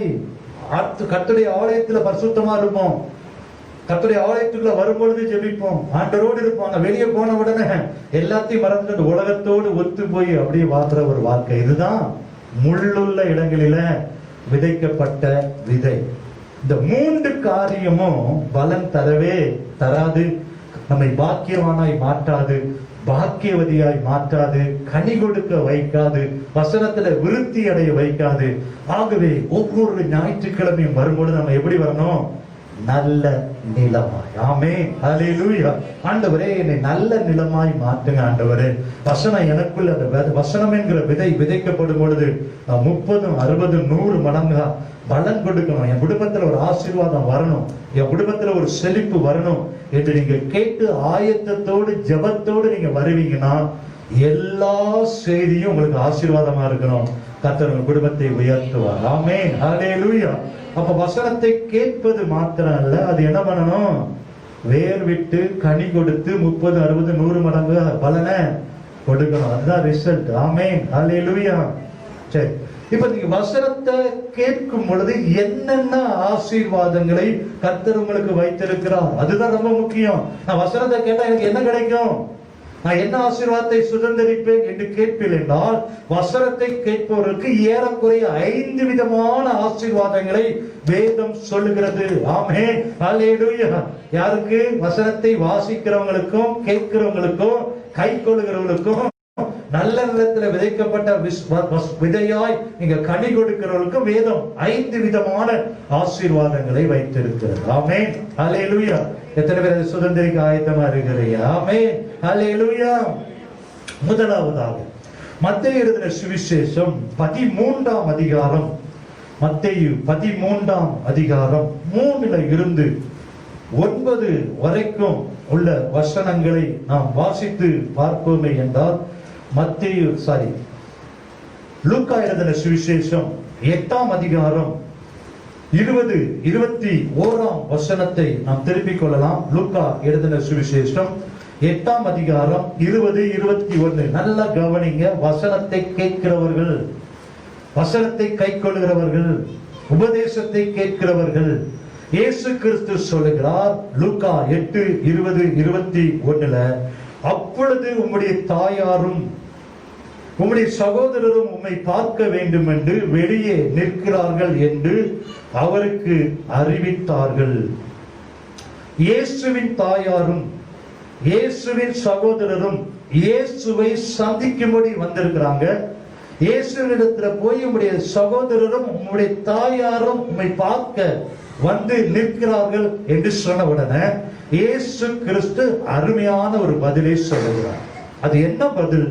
கர்த்தருடைய ஆலயத்துல பரிசுத்தமா இருப்போம், கர்த்தருடைய ஆலயத்துக்குள்ள வரும்பொழுது ஜெபிப்போம், ஆண்டவரோடு இருப்பாங்க. வெளியே போன உடனே எல்லாத்தையும் மறந்துட்டு உலகத்தோடு ஒத்து போய் அப்படியே வாழ்ற ஒரு வாழ்க்கை. இதுதான் முள்ளுள்ள இடங்களில விதைக்கப்பட்ட விதை. இந்த மூன்று காரியமும் பலன் தரவே தராது. நம்மை பாக்கியவானாய் மாற்றாது, பாக்கியவதியாய் மாற்றாது, கனி கொடுக்க வைக்காது, வசனத்துல விருத்தி அடைய வைக்காது. ஆகவே ஒவ்வொரு ஞாயிற்றுக்கிழமையும் வரும்போது நம்ம எப்படி வரணும்? நல்ல நிலமாய். ஆமென். அல்லேலூயா. ஆண்டவரே என்னை நல்ல நிலமாய் மாற்றுங்க ஆண்டவரே. வசனம் எனக்குள்ள அந்த வசனம் என்கிற விதை விதைக்கப்படும் பொழுது 30, 60, 100 மடங்கா பலன் கொடுக்கணும். என் குடும்பத்துல ஒரு ஆசீர்வாதம் வரணும், என் குடும்பத்துல ஒரு செழிப்பு வரணும் என்று நீங்க கேட்டு ஆயத்தத்தோடு ஜெபத்தோடு நீங்க வருவீங்கன்னா எல்லா செய்தியும் உங்களுக்கு ஆசீர்வாதமா இருக்கணும். கர்த்தர் உங்கள் குடும்பத்தை உயர்த்துவார். ஆமென். அல்லேலூயா. அப்ப வசனத்தை கேட்பது மாத்திரம் அல்ல, அது என்ன பண்ணணும்? வேர் விட்டு கனி கொடுத்து 30, 60, 100 மடங்கு பலனை கொடுக்கணும். அதுதான் ரிசல்ட். ஆமென். அல்லேலூயா. சரி, இப்ப நீங்க வசனத்தை கேட்கும் பொழுது என்னென்ன ஆசீர்வாதங்களை கர்த்தர் உங்களுக்கு வைத்திருக்கிறார், அதுதான் ரொம்ப முக்கியம். நான் வசனத்தை கேட்டா எனக்கு என்ன கிடைக்கும், நான் என்ன ஆசீர்வாதத்தை சுதந்திரிப்பேன் என்று கேட்பேன் என்றால், வசனத்தை கேட்பவர்களுக்கு ஏறக்குறைய 5 விதமான ஆசீர்வாதங்களை வேதம் சொல்லுகிறது. ஆமென். அல்லேலூயா. யாருக்கு? வசனத்தை வாசிக்கிறவங்களுக்கும், கேட்கிறவங்களுக்கும், கை கொள்ளுகிறவங்களுக்கும் நல்ல நிலத்துல விதைக்கப்பட்ட விதையாய் நீங்க கனி கொடுக்கிறவர்களுக்கு வேதம் 5 விதமான ஆசீர்வாதங்களை வைத்திருக்கிறது. ஆமென், ஹல்லேலூயா. எத்தனை பேர் அதை சுதந்திரிக்க ஆயத்தமா இருக்கிறீங்க? ஆமென், ஹல்லேலூயா. முதலாவதாக மத்தேயு எழுதின சுவிசேஷம் 13ஆம் அதிகாரம், மத்தேயு 13ஆம் அதிகாரம் 3 இருந்து 9 வரைக்கும் உள்ள வசனங்களை நாம் வாசித்து பார்ப்போமே என்றால், லூக்கா எழுதின சுவிசேஷம் 8ஆம் அதிகாரம் 20, 21ஆம் வசனத்தை நாம் திருப்பிக் கொள்ளலாம். லூக்கா எழுதின சுவிசேஷம் 8ஆம் அதிகாரம் 20, 21. நல்லா கவனிங்க. வசனத்தை கேட்கிறவர்கள், வசனத்தை கைக்கொள்கிறவர்கள், உபதேசத்தை கேட்கிறவர்கள். இயேசு கிறிஸ்து சொல்லுகிறார் லூக்கா 8, 20, 21, அப்பொழுது உம்முடைய தாயாரும் உம்முடைய சகோதரரும் உம்மை பார்க்க வேண்டும் என்று வெளியே நிற்கிறார்கள் என்று அவருக்கு அறிவித்தார்கள். இயேசுவின் தாயாரும் இயேசுவின் சகோதரரும் இயேசுவை சந்திக்கும்படி வந்திருக்கிறாங்க. இயேசுவினிடத்துல போய் உம்முடைய சகோதரரும் உம்முடைய தாயாரும் உம்மை பார்க்க வந்து நிற்கிறார்கள் என்று சொன்ன உடனே இயேசு கிறிஸ்து அருமையான ஒரு பதிலை சொல்லுகிறார். அது என்ன பதில்?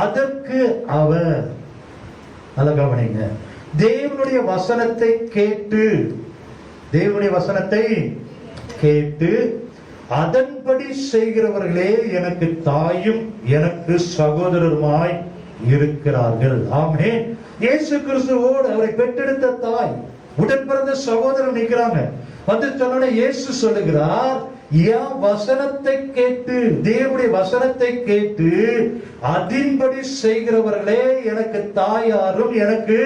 அதற்கு அவர், நல்ல கவனிங்க, தேவனுடைய வசனத்தை கேட்டு, தேவனுடைய வசனத்தை கேட்டு அதன்படி செய்கிறவர்களே எனக்கு தாயும் எனக்கு சகோதரருமாய் இருக்கிறார்கள். ஆமென். இயேசு கிறிஸ்துவோடு அவரை பெற்றெடுத்த தாய், உடன் பிறந்த சகோதரர் நிற்கிறாங்க. வந்து சொன்ன இயேசு சொல்லுகிறார், என் வசனத்தை கேட்டு, தேவனுடைய வசனத்தை கேட்டு அதின்படி செய்கிறவர்களே எனக்கு தாயாரும் எனக்கு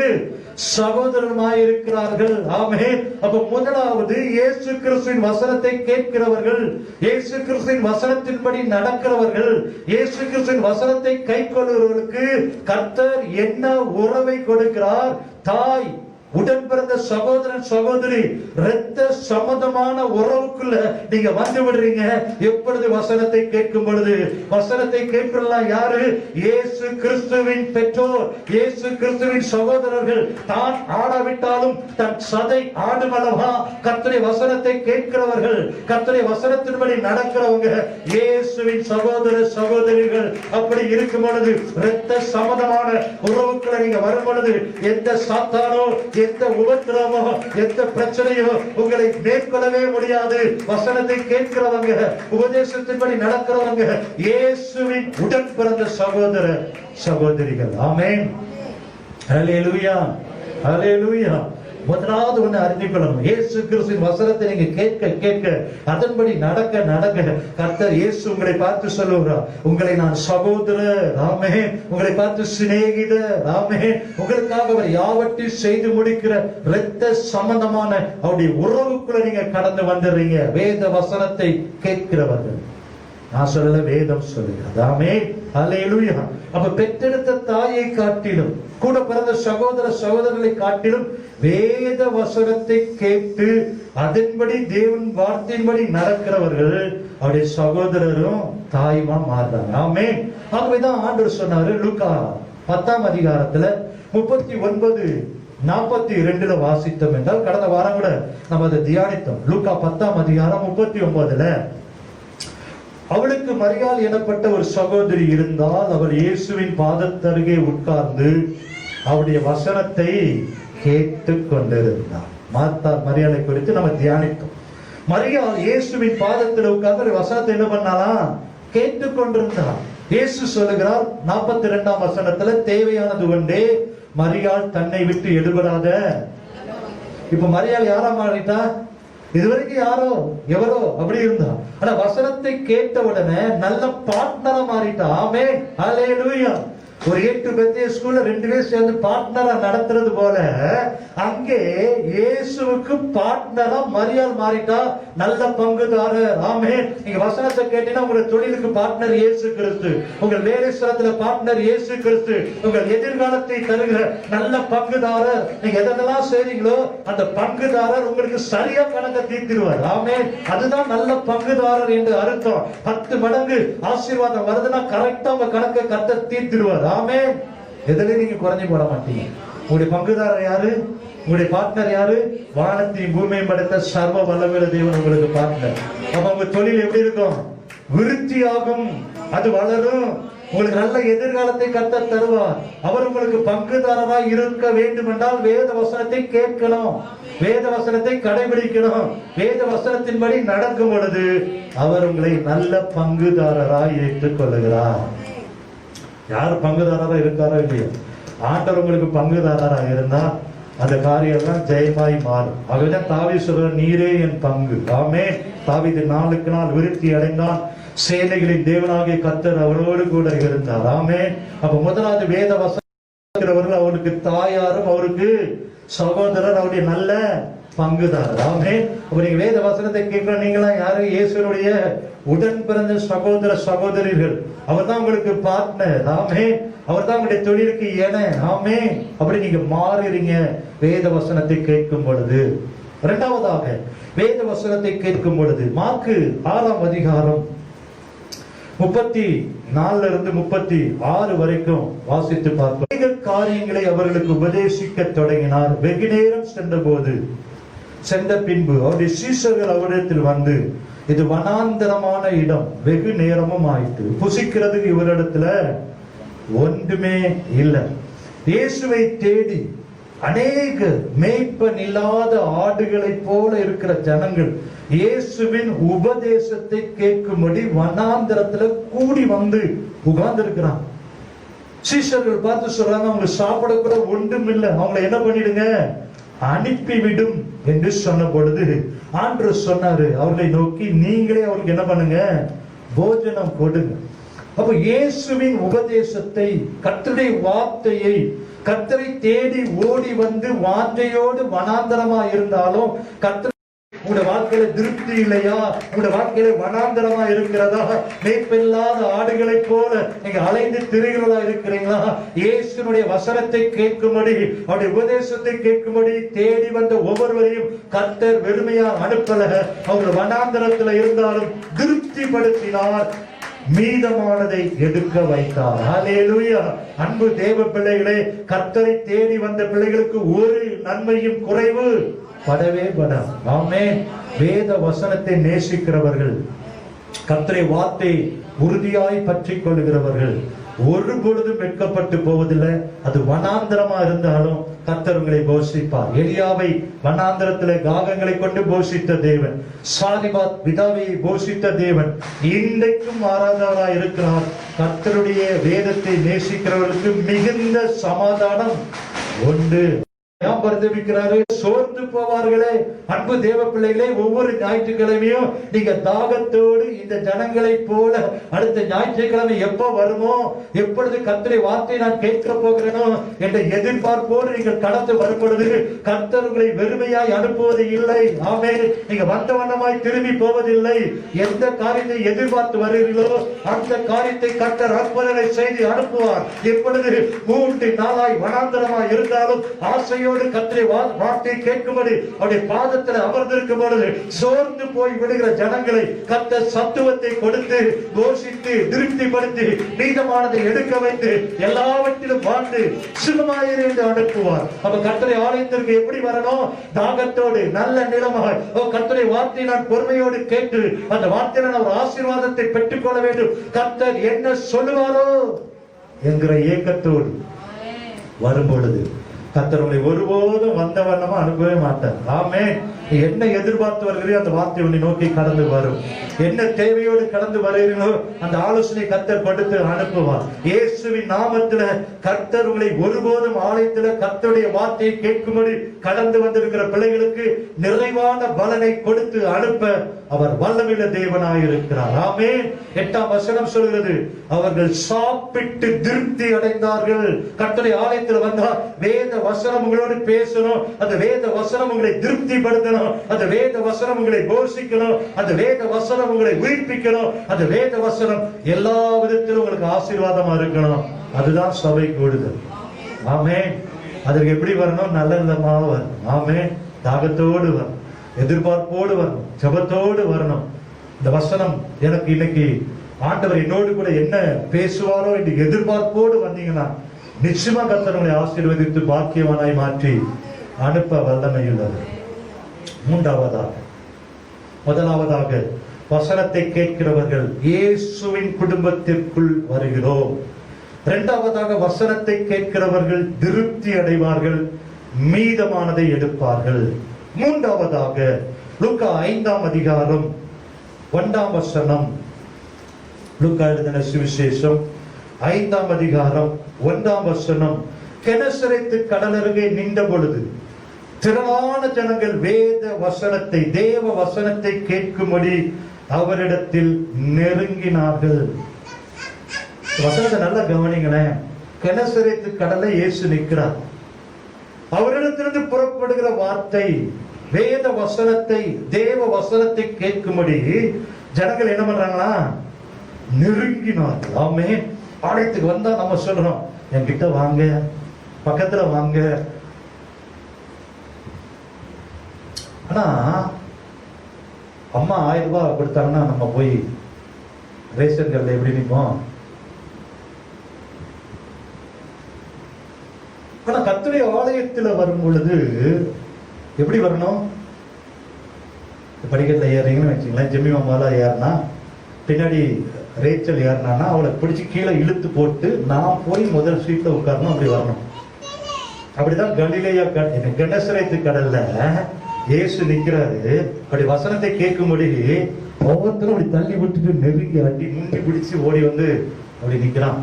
சகோதரருமாய் இருக்கிறார்கள். ஆமென். அப்ப முதலாவது இயேசு கிறிஸ்துவின் வசனத்தை கேட்கிறவர்கள், இயேசு கிறிஸ்துவின் வசனத்தின்படி நடக்கிறவர்கள், இயேசு கிறிஸ்துவின் வசனத்தை கைக்கொள்கிறவர்களுக்கு கர்த்தர் என்ன உறவை கொடுக்கிறார்? தாய், உடன் பிறந்த சகோதரன் சகோதரி, இரத்த சம்பந்தமான உறவுக்குள்ள நீங்க வந்து விடுறீங்க. எப்பொழுது? வசனத்தை கேட்கும் பொழுது. வசனத்தை கேட்கலாம் யாரு? இயேசு கிறிஸ்துவின் பெற்றோர், இயேசு கிறிஸ்துவின் சகோதரர்கள். தான் ஆடாவிட்டாலும் தன் சதை ஆடுமளவா கர்த்தருடைய வசனத்தை கேட்கிறவர்கள், கர்த்தருடைய வசனத்தின்படி நடக்கிறவங்க இயேசுவின் சகோதர சகோதரிகள். அப்படி இருக்கும் பொழுது, இரத்த சம்பந்தமான உறவுக்குள்ள நீங்க வரும் பொழுது எந்த சாத்தானோ, எந்த உபத்திரமோ, எந்த பிரச்சனையோ உங்களை மேற்கொள்ளவே முடியாது. வசனத்தை கேட்கிறவங்க, உபதேசத்தின்படி நடக்கிறவங்க இயேசுவின் உடன் பிறந்த சகோதர சகோதரிகள். ஆமென், ஹல்லேலூயா, ஹல்லேலூயா. முதலாவது ஒண்ணு அறிந்து கொள்ளணும், இயேசு கிறிஸ்துவின் வசனத்தை நீங்க கேட்க கேட்க அதன்படி நடக்க நடக்க கர்த்தர் இயேசு உங்களை பார்த்து சொல்லுகிறார், உங்களை நான் சகோதரர், ஆமென், உங்களை பார்த்து சிநேகிதர், ஆமென், உங்களுக்காக அவர் யாவற்றையும் செய்து முடிக்கிற இரத்த சம்பந்தமான அவருடைய உறவுக்குள்ள நீங்க கடந்து வந்துடுறீங்க. வேத வசனத்தை கேட்கிறவர்கள், நான் சொல்லல, வேதம் சொல்லுகிறது. ஆமென், ஹல்லேலூயா. அப்ப பெற்றெடுத்த தாயை காட்டிலும், கூட பிறந்த சகோதர சகோதரர்களை காட்டிலும் வேத வசனத்தை கேட்டு அதன்படி தேவன் வார்த்தையின்படி நடக்கிறவர்கள் அவருடைய சகோதரரும் தாயுமா மாறுறாங்க. ஆமென். ஆகவேதான் ஆண்டவர் சொன்னாரு லூக்கா 10ஆம் அதிகாரத்துல 39, 42 வாசித்தோம் என்றால், கடந்த வாரம் கூட நம்ம அதை தியானித்தோம். லூக்கா 10ஆம் அதிகாரம் 39, அவளுக்கு மரியாள் எனப்பட்ட ஒரு சகோதரி இருந்தால், அவர் இயேசுவின் பாதத்தருகே உட்கார்ந்து அவருடைய வசனத்தை கேட்டுக் கொண்டிருந்தார். மார்த்தா மரியாளை குறித்து நம்ம தியானித்தோம். மரியாள் இயேசுவின் பாதத்தில் உட்கார்ந்து வசனத்தை என்ன பண்ணாலாம்? கேட்டுக் கொண்டிருந்தார். இயேசு சொல்லுகிறார் 42ஆம் வசனத்துல, தேவையானது ஒன்றே, மரியாள் தன்னை விட்டு எடுபடாத. இப்ப மரியாள் யாரா மாறிட்டா? இதுவரைக்கும் யாரோ எவரோ அப்படி இருந்தா, ஆனா வசனத்தை கேட்ட உடனே நல்ல பார்ட்னரா மாறிட்டா. ஆமென், ஹல்லேலூயா. ஒரு 8 பெரிய ஸ்கூல்ல 2 பேர் சேர்ந்து பார்ட்னரா நடத்துறது போல, அங்கே இயேசுவுக்கு பார்ட்னரா மரியாள் மாறிட்டா நல்ல பங்குதாரர். ஆமென். நீங்க வசனத்தை கேட்டீங்கன்னா உங்க தொழிலுக்கு பார்ட்னர் இயேசு கிறிஸ்து, உங்கள் வேலை ஸ்தலத்துல பார்ட்னர் இயேசு கிறிஸ்து, உங்கள் எதிர்காலத்தை தருகிற நல்ல பங்குதாரர். நீங்க எதெல்லாம் செய்றீங்களோ அந்த பங்குதாரர் உங்களுக்கு சரியா கணக்கை தீர்த்திடுவார். ஆமென். அதுதான் நல்ல பங்குதாரர் என்று அர்த்தம். 10 மடங்கு ஆசீர்வாதம் வருதுன்னா கரெக்டா உங்க கணக்கை கர்த்தர் தீர்த்திடுவார். ஆமென். எதுலயும் நீங்க குறைஞ்சு போட மாட்டீங்க. உங்களுடைய பங்குதாரர் யாரு? உங்களுடைய பார்ட்னர் யாரு? வானத்தையும் பூமியையும் படைத்த சர்வ வல்லமையுள்ள தேவன் உங்களுக்கு பார்ட்னர். அப்ப உங்க தொழில் எப்படி இருக்கும்? விருத்தியாகும், அது வளரும். உங்களுக்கு நல்ல எதிர்காலத்தை கர்த்தர் தருவார். அவர் உங்களுக்கு பங்குதாரராக இருக்க வேண்டும் என்றால் வேத வசனத்தை கேட்கணும், வேத வசனத்தை கடைபிடிக்கணும். வேத வசனத்தின்படி நடக்கும் பொழுது அவர் உங்களை நல்ல பங்குதாரராய் ஏற்றுக் கொள்ளுகிறார். யார் பங்குதாரரா இருக்காரோ இல்லையோ, ஆண்டவர் உங்களுக்கு பங்குதாரரா இருந்தா அந்த காரியம் தான் ஜெயமாய் மாறும். ஆகவேதான் தாவீது சொல்றார், நீரே என் பங்கு. ஆமென். தாவீது நாளுக்கு நாள் விருத்தி அடைந்தான். சேனைகளின் தேவனாகிய கர்த்தர் அவரோடு கூட இருந்தார். ஆமென். அப்ப முதலாவது வேத வசனம் அவருக்கு தாயாரும் அவருக்கு சகோதரர், அவருடைய நல்ல பங்குதாரர். ஆமென். அப்ப நீங்க வேத வசனத்தை கேட்கிற நீங்களாம் யாரும் இயேசுனுடைய உடன் பிறந்த சகோதர சகோதரிகள். அவர் தான் உங்களுக்கு பார்ட்னர். ஆமென். அவர் தான் உங்களுடைய தொழிலுக்கு என. ஆமென். அப்படி நீங்க மாறுறீங்க வேத வசனத்தை கேட்கும் பொழுது. இரண்டாவதாக வேத வசனத்தை கேட்கும் பொழுது மார்க்கு 6ஆம் அதிகாரம் 34 இருந்து 36 வரைக்கும் வாசித்து பார்ப்போம். காரியங்களை அவர்களுக்கு உபதேசிக்க தொடங்கினார். வெகு நேரம் சென்ற பின்பு அவருடைய சீஷர்கள் அவரிடத்தில் வந்து, இது வனாந்தரமான இடம், வெகு நேரமும் ஆயிற்று, புசிக்கிறதுக்கு இவரிடத்துல ஒன்றுமே இல்லை. இயேசுவை தேடி அநேக மேய்ப்பன் இல்லாத ஆடுகளை போல இருக்கிற ஜனங்கள் இயேசுவின் உபதேசத்தை கேட்கும்படி வனாந்தரத்துல கூடி வந்து உட்கார்ந்து இருக்கிறான். சீஷர்கள் பார்த்து சொல்றாங்க, அவங்க சாப்பிட கூட ஒன்றும் இல்லை, அவங்களை என்ன பண்ணிடுங்க, அனுப்பிவிடும் என்று சொன்ன பொழுது ஆண்டவர் சொன்னாரு அவர்களை நோக்கி, நீங்களே அவருக்கு என்ன பண்ணுங்க, போஜனம் கொடுங்க. அப்ப இயேசுவின் உபதேசத்தை, கர்த்தருடைய வார்த்தையை, கர்த்தரை தேடி ஓடி வந்து வாஞ்சையோடு வனாந்தரமா இருந்தாலும் கர்த்தர் உங்களுடைய வாழ்க்கையில திருப்தி இல்லையா? உங்களுடைய வாழ்க்கையில வனாந்தரமா இருக்கிறதா? மேய்ப்பில்லாத ஆடுகளை போல நீங்க அலைந்து திரிகளா இருக்கிறீங்களா? இயேசுனுடைய வசனத்தை கேட்கும்படி, அவருடைய உபதேசத்தை கேட்கும்படி தேடி வந்த ஒவ்வொருவரையும் கர்த்தர் வெறுமையா அனுப்பல. அவங்க வனாந்தரத்துல இருந்தாலும் திருப்திப்படுத்தினார், மீதமானதை எடுக்க வைத்தார். ஹல்லேலூயா. அன்பு தேவ பிள்ளைகளே, கர்த்தரை தேடி வந்த பிள்ளைகளுக்கு ஒரு நன்மையும் குறைவு படவே படாது. ஆமென். வேத வசனத்தை நேசிக்கிறவர்கள், கர்த்தரை வார்த்தை உறுதியாய் பற்றி கொள்ளுகிறவர்கள் ஒரு பொழுதும் வெட்கப்பட்டு போவதில்லை. அது வனாந்தரமா இருந்தாலும் கர்த்தர் உங்களை போஷிப்பார். எலியாவை வனாந்தரத்திலே காகங்களை கொண்டு போஷித்த தேவன், சாலிபாத் விதாவை போஷித்த தேவன் இன்றைக்கும் மாறாதவராய் இருக்கிறார். கர்த்தருடைய வேதத்தை நேசிக்கிறவர்களுக்கு மிகுந்த சமாதானம் உண்டு. பரிதபிக்கிறாரு, சோர்ந்து போவார்களே. அன்பு தேவ பிள்ளைகளே, ஒவ்வொரு ஞாயிற்றுக்கிழமையும் நீங்க தாகத்தோடு இந்த ஜனங்களை போல அடுத்த ஞாயிற்றுக்கிழமை எப்ப வருமோ, எப்பொழுது கர்த்தருடைய வார்த்தை நான் கேட்க போகிறேனோ என்ற எதிர்பார்ப்போடு நீங்கள் கடந்து வரும்பொழுது கர்த்தர் உங்களை வெறுமையாய் அனுப்புவது இல்லை. ஆமென். நீங்க வந்த வண்ணமாய் திரும்பி போவதில்லை. எந்த காரியத்தை எதிர்பார்த்து வருகிறீர்களோ அந்த காரியத்தை கர்த்தர் அற்புதங்களை செய்து அனுப்புவார். எப்பொழுது 3 நாளாய் வனாந்தரமாய் இருந்தாலும் ஆசையோடு கர்த்தருடைய வார்த்தையை கேட்கும்படி அவருடைய பாதத்தில் அமர்ந்திருக்கும் பொழுது சோர்ந்து போய் விடுகிற ஜனங்களை கர்த்தர் சத்துவத்தை கொடுத்து போஷித்து திருப்திப்படுத்தி மீதமானதை எடுக்க வைத்து எல்லாவற்றிலும் வாழ்ந்து சுகமாயிரு என்று அனுப்புவார். அப்ப கர்த்தருடைய ஆலயத்திற்கு எப்படி வரணும்? தாகத்தோடு, நல்ல நிலமாய், கர்த்தருடைய வார்த்தையை நான் பொறுமையோடு கேட்டு அந்த வார்த்தையில நான் ஒரு ஆசீர்வாதத்தை பெற்றுக் கொள்ள வேண்டும், கர்த்தர் என்ன சொல்லுவாரோ என்கிற ஏக்கத்தோடு வரும் பொழுது கர்த்தர் உங்களை ஒருபோதும் வந்த வண்ணமா அனுப்பவே மாட்டார். ஆமென். என்ன எதிர்பார்த்து வருகிறீர்களோ அந்த வார்த்தை உன்னை நோக்கி கடந்து வரும். என்ன தேவையோடு கடந்து வருகிறீர்களோ அந்த ஆலோசனை கர்த்தர் கொடுத்து அனுப்புவார். இயேசுவின் நாமத்துல கர்த்தர் உங்களை ஒருபோதும் ஆலயத்துல கர்த்தருடைய வார்த்தையை கேட்கும்படி கடந்து வந்திருக்கிற பிள்ளைகளுக்கு நிறைவான பலனை கொடுத்து அனுப்ப அவர் வல்லமையுள்ள தேவனாய் இருக்கிறார். ஆமென். 8ஆம் வசனம் சொல்கிறது, அவர்கள் சாப்பிட்டு திருப்தி அடைந்தார்கள். கர்த்தருடைய ஆலயத்தில் வந்தா வேத வசனம் உங்களோடு பேசணும், அந்த வேத வசனம் உங்களை திருப்திப்படுத்தணும், அந்த வேத வசனம் உங்களை போஷிக்கணும், அந்த வேத வசனம் உங்களை உயிர்ப்பிக்கணும், அந்த வேத வசனம் எல்லா விதத்திலும் உங்களுக்கு ஆசீர்வாதமா இருக்கணும். அதுதான் சபை கூடுதல். ஆமென். அதற்கு எப்படி வரணும்? நல்ல விதமா வரணும். ஆமென். தாகத்தோடு வரணும், எதிர்பார்ப்போடு வரணும், ஜெபத்தோடு வரணும். இந்த வசனம் எனக்கு இன்னைக்கு ஆண்டவர் என்னோடு கூட என்ன பேசுவாரோ என்று எதிர்பார்ப்போடு வந்தீங்கன்னா நிச்சயமா கர்த்தர் உங்களை ஆசீர்வதித்து பாக்கியவானாய் மாற்றி அனுப்ப வல்லமை உள்ளது. முதலாவதாக வசனத்தை கேட்கிறவர்கள் இயேசுவின் குடும்பத்திற்குள் வருகிறோம். இரண்டாவதாக வசனத்தை கேட்கிறவர்கள் திருப்தி அடைவார்கள், மீதமானதை எடுப்பார்கள். மூன்றாவதாக லூக்கா 5ஆம் அதிகாரம் 1ஆம் வசனம். லூக்கா எழுதின சுவிசேஷம் 5ஆம் அதிகாரம் 1ஆம் வசனம். கெனசரேத்து கடலருகே நின்ற பொழுது திரளான ஜனங்கள் வேத வசனத்தை, தேவ வசனத்தை கேட்கும்படி அவரிடத்தில் நெருங்கினார்கள். வசனத்தை நல்லா கவனிங்களேன். கெனசரேத்து கடலை இயேசு நிற்கிறார். அவரிடத்திலிருந்து புறப்படுகிற வார்த்தை வேத வசனத்தை, தேவ வசனத்தை கேட்கும்படி ஜனங்கள் என்ன பண்றாங்களா? நெருங்கினார்கள். ஆமென். ஆலயத்துக்கு வந்தா நம்ம சொல்றோம், என்கிட்ட வாங்க, பக்கத்துல வாங்க. ஆனா அம்மா 1000 ரூபாய் கொடுத்தாங்கன்னா நம்ம போய் ரேஷன் கடையில் எப்படி நிற்போம்? ஆனா கர்த்தருடைய ஆலயத்துல வரும் பொழுது எப்படி வரணும்? படிக்கட்டுல ஏறீங்கன்னு வச்சுங்களேன். ஜெம்மி மாமால ஏறினா, பின்னாடி ரேச்சல் ஏறினா அவளை பிடிச்சி கீழே இழுத்து போட்டு நான் போய் முதல் சீட்ல உட்காரணும். அப்படி வரணும். அப்படிதான் கலிலேயா கெனசரேத்து கடல்ல இயேசு நிக்கிறாரு. அப்படி வசனத்தை கேட்கும்படி ஒவ்வொருத்தரும் அப்படி தள்ளி விட்டுட்டு நெருங்கி அடி முண்டி பிடிச்சு ஓடி வந்து அப்படி நிக்கிறான்.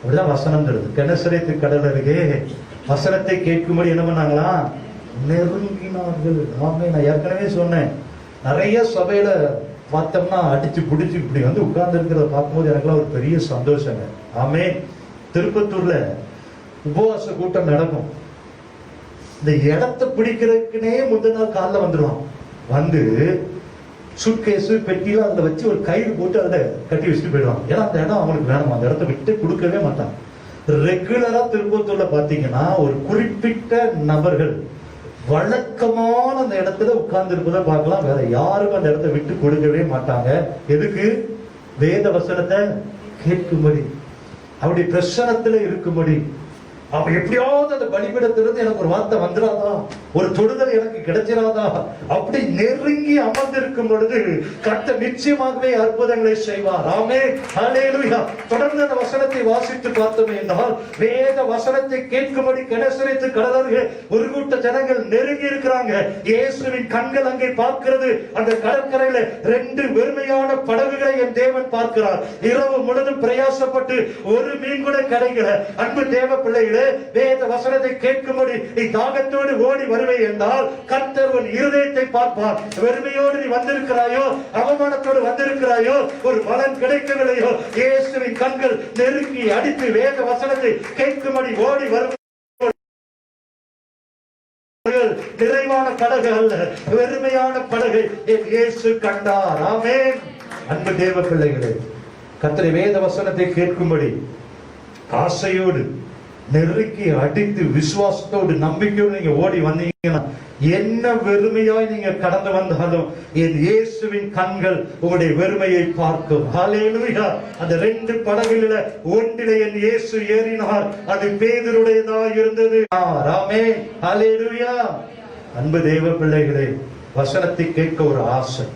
அப்படிதான் வசனம் தருது. கெனசரேத்து கடல் அருகே வசனத்தை கேட்கும்படி என்ன பண்ணாங்களா? நெருங்கினார்கள். ஆமே. நான் ஏற்கனவே சொன்னேன், நிறைய சபையில பார்த்தோம்னா அடிச்சு பிடிச்சு இப்படி வந்து உட்கார்ந்து இருக்கிறத பார்க்கும்போது எனக்குலாம் ஒரு பெரிய சந்தோஷங்க. ஆமே. திருப்பத்தூர்ல உபவாச கூட்டம் நடக்கும். இந்த இடத்தை பிடிக்கிறதுக்குனே முதல் நாள் காலைல வந்துடுவான். வந்து சுட்கேஸு பெட்டியில அதுல வச்சு ஒரு கயிறு போட்டு அதுல கட்டி வச்சுட்டு போயிடுவாங்க. ஏன்னா அந்த இடம் அவங்களுக்கு வேணும், அந்த இடத்த விட்டு கொடுக்கவே மாட்டாங்க. ரெகுலரா திருப்பத்தூர்ல பாத்தீங்கன்னா ஒரு குறிப்பிட்ட நபர்கள் வழக்கமான அந்த இடத்துல உட்கார்ந்து இருப்பதை பார்க்கலாம். வேற யாருக்கும் அந்த இடத்தை விட்டு கொடுக்கவே மாட்டாங்க. எதுக்கு? வேத வசனத்தை கேட்கும்படி, அப்படி பிரசனத்துல இருக்கும்படி. அப்ப எப்படியாவது அந்த பலிபீடத்திலிருந்து எனக்கு ஒரு வார்த்தை வந்துடாதா, ஒரு தொடுதல் எனக்கு கிடைச்சிடாதா, அப்படி நெருங்கி அமர்ந்திருக்கும் பொழுது கர்த்தர் நிச்சயமாகவே அற்புதங்களை செய்வார். ஆமென். ஹல்லேலூயா. தொடர்ந்து அந்த வசனத்தை வாசித்து பார்த்தோம் என்றால், வேத வசனத்தை கேட்கும்படி கெனசரேத்து கடலருகே ஒரு கூட்ட ஜனங்கள் நெருங்கி இருக்கிறாங்க. இயேசுவின் கண்கள் அங்கே பார்க்கிறது. அந்த கடற்கரையில 2 வெறுமையான படகுகளை என் தேவன் பார்க்கிறார். இரவு முழுதும் பிரயாசப்பட்டு ஒரு மீன் கூட கிடைக்கல. அன்பு தேவ பிள்ளைகளே, வேத வசனத்தை கேட்கும்படி நீ தாகத்தோடு ஓடி வருவே என்றால் கர்த்தர் உன் இருதயத்தை பார்ப்பார். வெறுமையோடு நீ வந்திருக்கிறாயோ, அவமானத்தோடு வந்திருக்கிறாயோ, ஒரு பலன் கிடைக்கவில்லையோ, இயேசுவின் கண்கள் நெருங்கி அடித்து வேத வசனத்தை கேட்கும்படி ஓடி வரும். நிறைவான படகு அல்ல, வெறுமையான படகை இயேசு கண்டார். ஆமென். அன்பு தேவ பிள்ளைகளே, கர்த்தருடைய வேத வசனத்தை கேட்கும்படி ஆசையோடு நெருக்கி அடித்து விசுவாசத்தோடு நம்பிக்கையோடு நீங்க ஓடி வந்தீங்கன்னா, என்ன வெறுமையாய் நீங்க கடந்து வந்தாலும் என் இயேசுவின் கண்கள் உங்களுடைய வெறுமையை பார்க்கும். ஹல்லேலூயா. அந்த 2 படகுகளில ஒன்றிலே என் இயேசு ஏறினார். அது பேதுருடையதா இருந்தது. ஆமென். ஹல்லேலூயா. அன்பு தேவ பிள்ளைகளே, வசனத்தை கேட்க ஒரு ஆசை,